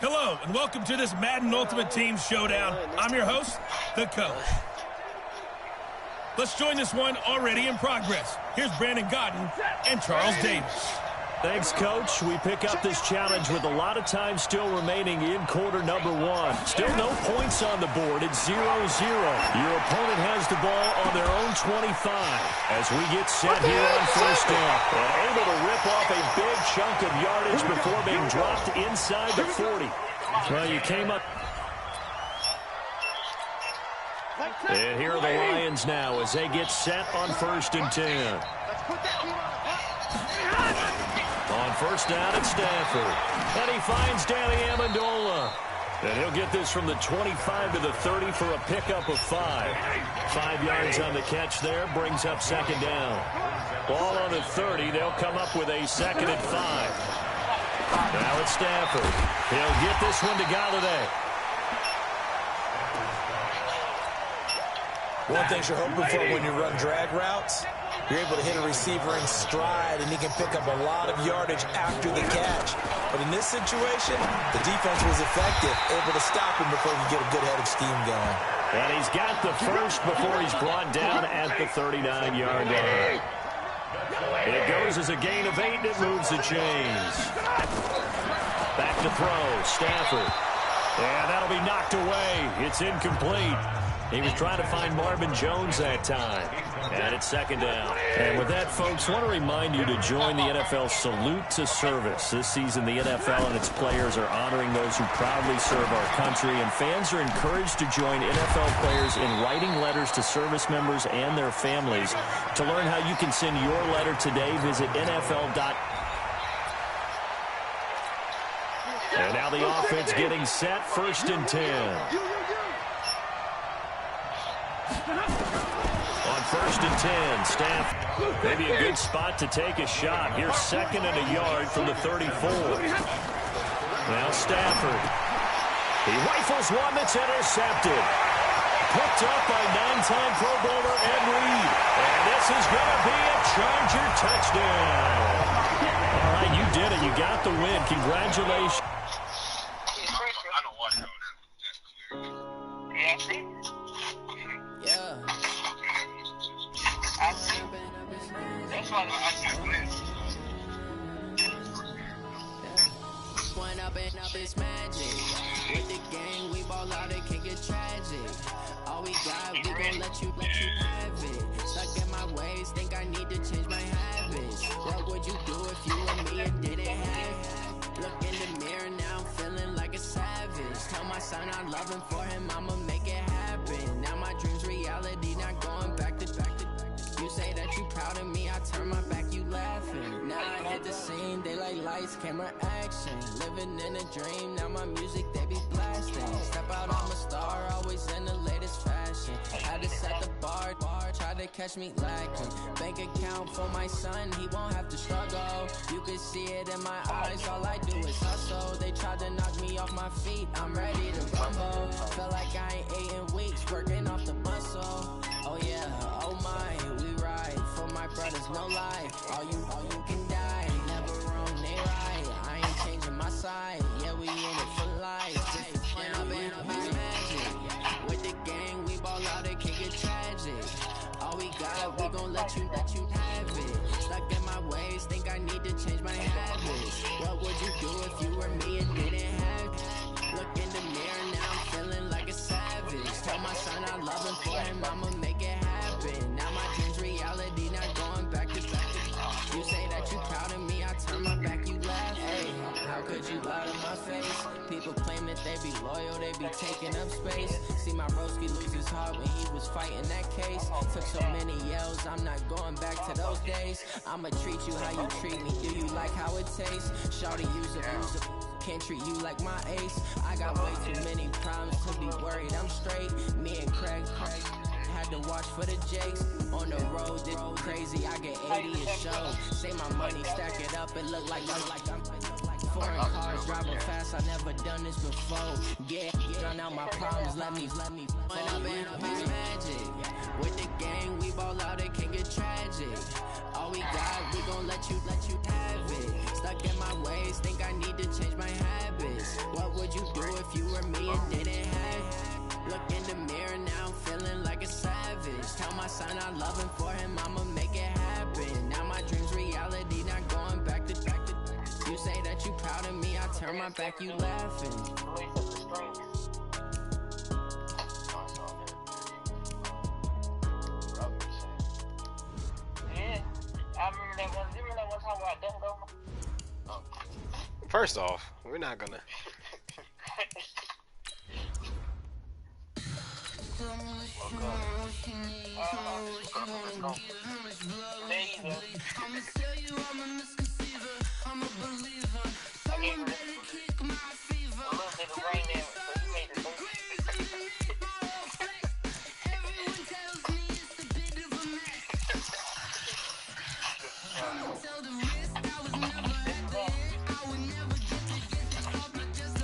Hello, and welcome to this Madden Ultimate Team Showdown. I'm your host, the Coach. Let's join this one already in progress. Here's Brandon Gaudin and Charles Davis. Thanks, Coach. We pick up this challenge with a lot of time still remaining in quarter number one. Still no points on the board. It's 0-0. Your opponent has the ball on their own 25 as we get set here on 1st down. And able to rip off a big chunk of yardage before being dropped inside the 40. Well, you came up. And here are the Lions now as they get set on 1st and 10. On 1st down at Stafford. And he finds Danny Amendola. And he'll get this from the 25 to the 30 for a pickup of 5. 5 yards on the catch there, brings up 2nd down. Ball on the 30, they'll come up with a 2nd and 5. Now it's Stafford. He'll get this one to Galladay. One thing you're hoping for when you run drag routes, you're able to hit a receiver in stride, and he can pick up a lot of yardage after the catch. But in this situation, the defense was effective, able to stop him before he get a good head of steam going. And he's got the first before he's brought down at the 39-yard line. It goes as a gain of 8, and it moves the chains. Back to throw, Stafford. And that'll be knocked away. It's incomplete. He was trying to find Marvin Jones that time. And it's 2nd down. And with that, folks, I want to remind you to join the NFL Salute to Service. This season, the NFL and its players are honoring those who proudly serve our country, and fans are encouraged to join NFL players in writing letters to service members and their families. To learn how you can send your letter today, visit NFL.com. And now the offense getting set, 1st and 10. On 1st and 10, Stafford. Maybe a good spot to take a shot. Here's 2nd and a yard from the 34. Now Stafford. He rifles one that's intercepted. Picked up by 9-time Pro Bowler Ed Reed. And this is going to be a Charger touchdown. All right, you did it. You got the win. Congratulations. I don't watch that. Yeah, see? Yeah. I see. That's why I can't win. One up and up is magic. With the gang, we ball out, it can get tragic. All we got, we gon' let you have it. Stuck in my ways, think I need to change my habits. What would you do if you and me and didn't have it? Look in the mirror now, I'm feeling like a savage. Tell my son I love him, for him I'ma make it happen. Now my dream's reality, not going back to. You say that you proud of me, I turn my back, you laughing. Now I hit the scene, they like lights, camera, action. Living in a dream, now my music, they be blasting. Step out, I'm a star, always in the latest fashion. try to catch me lacking. Bank account for my son, he won't have to struggle. You can see it in my eyes, all I do is hustle. They tried to knock me off my feet, I'm ready to rumble. Feel like I ain't ate in weeks, working off the muscle. Oh yeah, oh my, we ride for my brothers, no lie. All you can die, never wrong, they right. I ain't changing my side, yeah, we in it for life. And I've been magic. With the gang, we ball out, it can get tragic. All we got, we gon' let you have it. Stuck in my ways, think I need to change my habits. What would you do if you were me and didn't have it? Look in the mirror, now I'm feeling like a savage. Tell my son I love him, for him I'ma make it happen. Now my dream's reality, not going back to back. You say that you proud of me, I turn my back, you laugh. Hey, how could you lie to my face? People claim that they be loyal, they be taking up space. See my broski lose his heart when he was fighting that case. Took so many yells, I'm not going back to those days. I'ma treat you how you treat me, do you like how it tastes? Shawty, use it, can't treat you like my ace. I got way too many problems to be worried, I'm straight. Me and Craig had to watch for the Jakes. On the road, this crazy, I get 80 a show. Say my money, stack it up, it look like I'm foreign cars, driving fast, I never done this before. Yeah, drown out my problems, let me when I'm in magic. With the gang, we ball out, it can get tragic. All we got, we gon' let you have it. Stuck in my ways, think I need to change my habits. What would you do if you were me and didn't have it? Look in the mirror, now I'm feeling like a savage. Tell my son I love him, for him I'ma make it happen. Now my dream's reality, not going back to back. You say that you proud of me, I turn my back, you laughing. Yeah, I remember that one time where I didn't go. First off, we're not gonna. I'm a believer. Someone better kick my fever. A little bit of rain there, so you made it. Everyone tells me it's a bit of a mess. Tell the rest I was never at the end. I would never get to get this off my chest.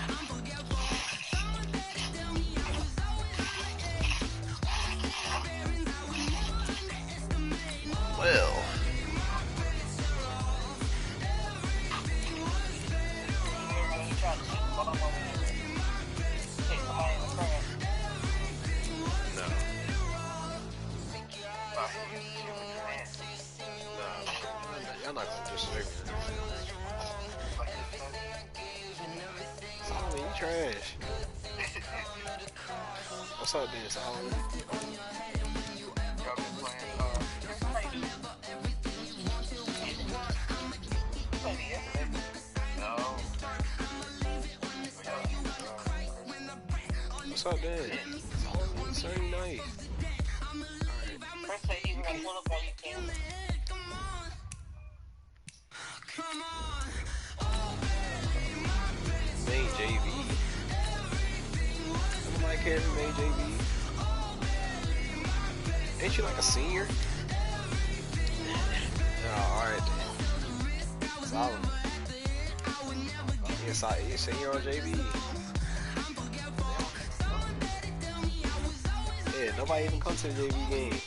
I'm forgetful. Someone better tell me I was always on the edge. All the parents I would never underestimate. Well. Y'all not gonna disrespect me. Solomon, you trash. What's up, then, Solomon? What's up, Dan? Solomon, Sunday night. First say you gonna pull up while you can. Main JV. Somebody care for Main JV? Ain't she like a senior? Oh, alright then. Solid. You're a senior on JV. Yeah, nobody even come to the JV game.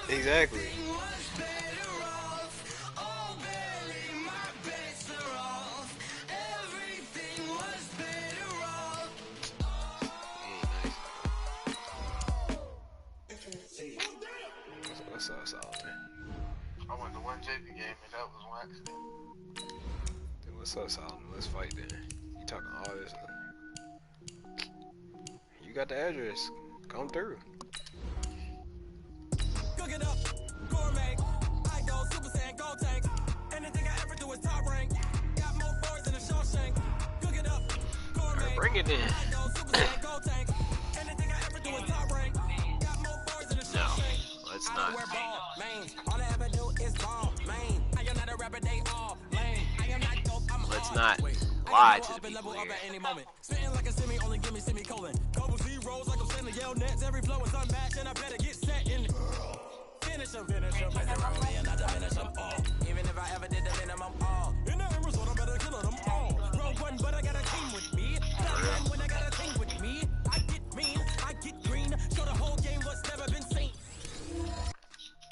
Exactly. What's up, Solomon? I went to one JV game and that was one accident. Dude, what's up, Solomon? Let's fight then. You talking all this? You got the address. Come through. Cook it up, gourmet. I go Super Saiyan, gold tank. Anything I ever do is top rank. Got more boys than a Shawshank. Cook it up, gourmet. Right, bring it in. I go Super Saiyan, gold tank. Anything I ever do is top rank. Got more boys than a Shawshank. No, let's I not. don't wear ball, man. All I ever do is ball, man. I am not a rapper, they all lame. I am not dope, I'm Let's hard. not. Wait. lie to the people here. Spitting like a semi, only give me semicolon. Couple zeros like I'm sending yell nets. Every flow is unmatched, and I better get set in. Finish them, measure me and I diminish them all. Even if I ever did the minimum all. In the end result, I better kill them all. Rogue one, but I got a team with me. Batman when I got a team with me. I get mean, I get green. Show the whole game what's never been seen.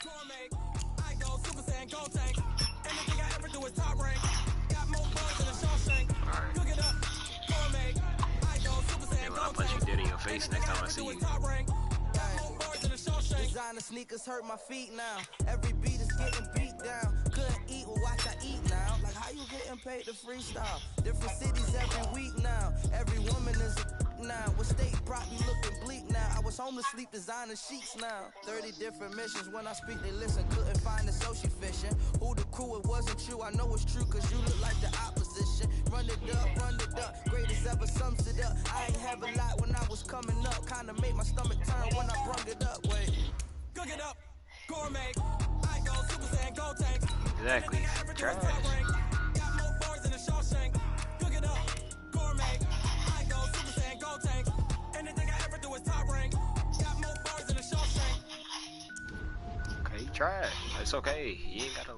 Gourmet, I go Super Saiyan, go tank. Anything I ever do is top rank. Got more bars than a Shawshank. Cook it up, gourmet. I go Super Saiyan, When I punch you dead in your face next time I see you. Designer sneakers hurt my feet now. Every beat is getting beat down. Couldn't eat, well watch I eat now. Like how you getting paid to freestyle? Different cities every week now. Every woman is a now. With state property looking bleak now. I was home to sleep designer sheets now. 30 different missions. When I speak they listen. Couldn't find the social fishing. Who the crew, it wasn't you. I know it's true cause you look like the opposition. Run it up. Greatest ever sums it up. I ain't have a lot when I was coming up. Kinda made my stomach turn when I brung it up. Wait. Cook it up, gourmet. I go Super Saiyan, go tank. Exactly. Trash. Got more bars than a Shawshank. Cook it up, gourmet. I go Super Saiyan, go tank. Anything I ever do is top rank. Got more bars than a Shawshank. Okay, trash. It's okay. You ain't gotta.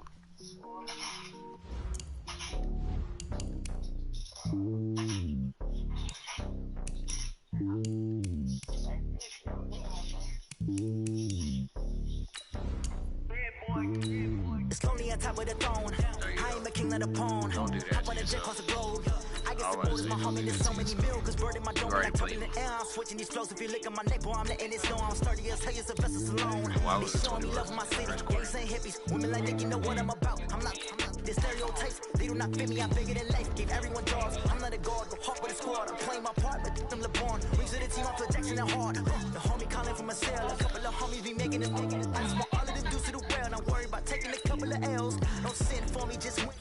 It's lonely on top of the throne. I am a king of the pawn. Don't do that. Hop on a jet across the globe. I get supporters, my homie, there's so many mil. Cause bird in my dome, like top in the air. I'm switching these flows. If you look at my neck, boy, I'm letting it snow. I'm sturdy as hell, as a vessel alone. They showing me love in my city. Gangs and hippies. Women like Nick, you know what I'm about. I'm not the stereotypes. They do not fit me. I'm bigger than life. Gave everyone dogs. I'm not a guard. Go hard with the squad. I'm playing my part, but them LeBron. Rings to the team, I'm Jackson and hard. The homie calling from a cell. A couple of homies be making it. I just want all of the dudes to do well. Not worry about taking a couple of L's. Don't send for me, just win.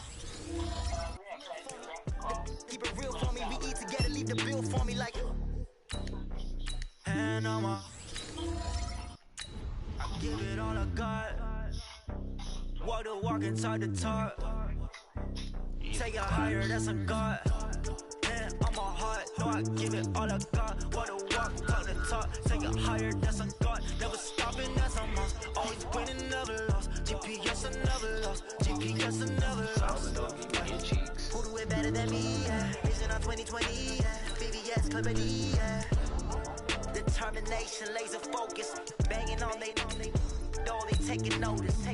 Keep it real for me, we eat together, leave the bill for me like. And I give it all I got. Walk the walk inside the talk. Take it higher, that's a God. And I'm a heart, no, I give it all I got. Walk the walk, talk the talk. Take it higher, that's a God. Never stopping, that's a must. Always winning, never lost. GPS, I never lost. GPS, I never lost. Who do it better than me? Yeah. Vision on 2020. Yeah. VVS, Clarity. Yeah. Determination, laser focus. Banging on they taking notice.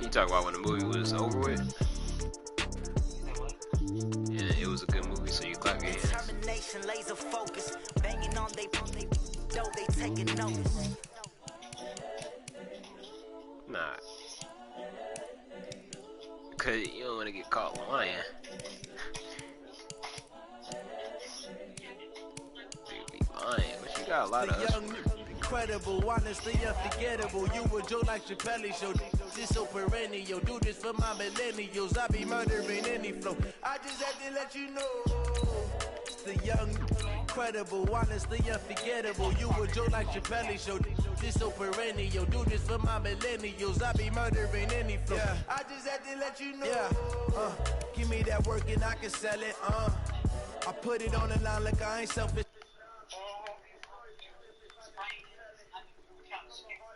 You talk about when the movie was over with? Yeah, it was a good movie, so you clap your hands. Determination, laser focus. Banging on they taking notice. Nah. Cause you don't want to get caught lying. You be lying, but you got a lot of us. Incredible, honestly unforgettable. You a Joe like Chappelle show. This so perennial. Do this for my millennials. I be murdering any flow. I just had to let you know. It's the young, incredible, honestly unforgettable. You a Joe like Chappelle show. This so perennial. Do this for my millennials. I be murdering any flow. Yeah. I just had to let you know. Yeah. Give me that work and I can sell it. I put it on the line like I ain't selfish.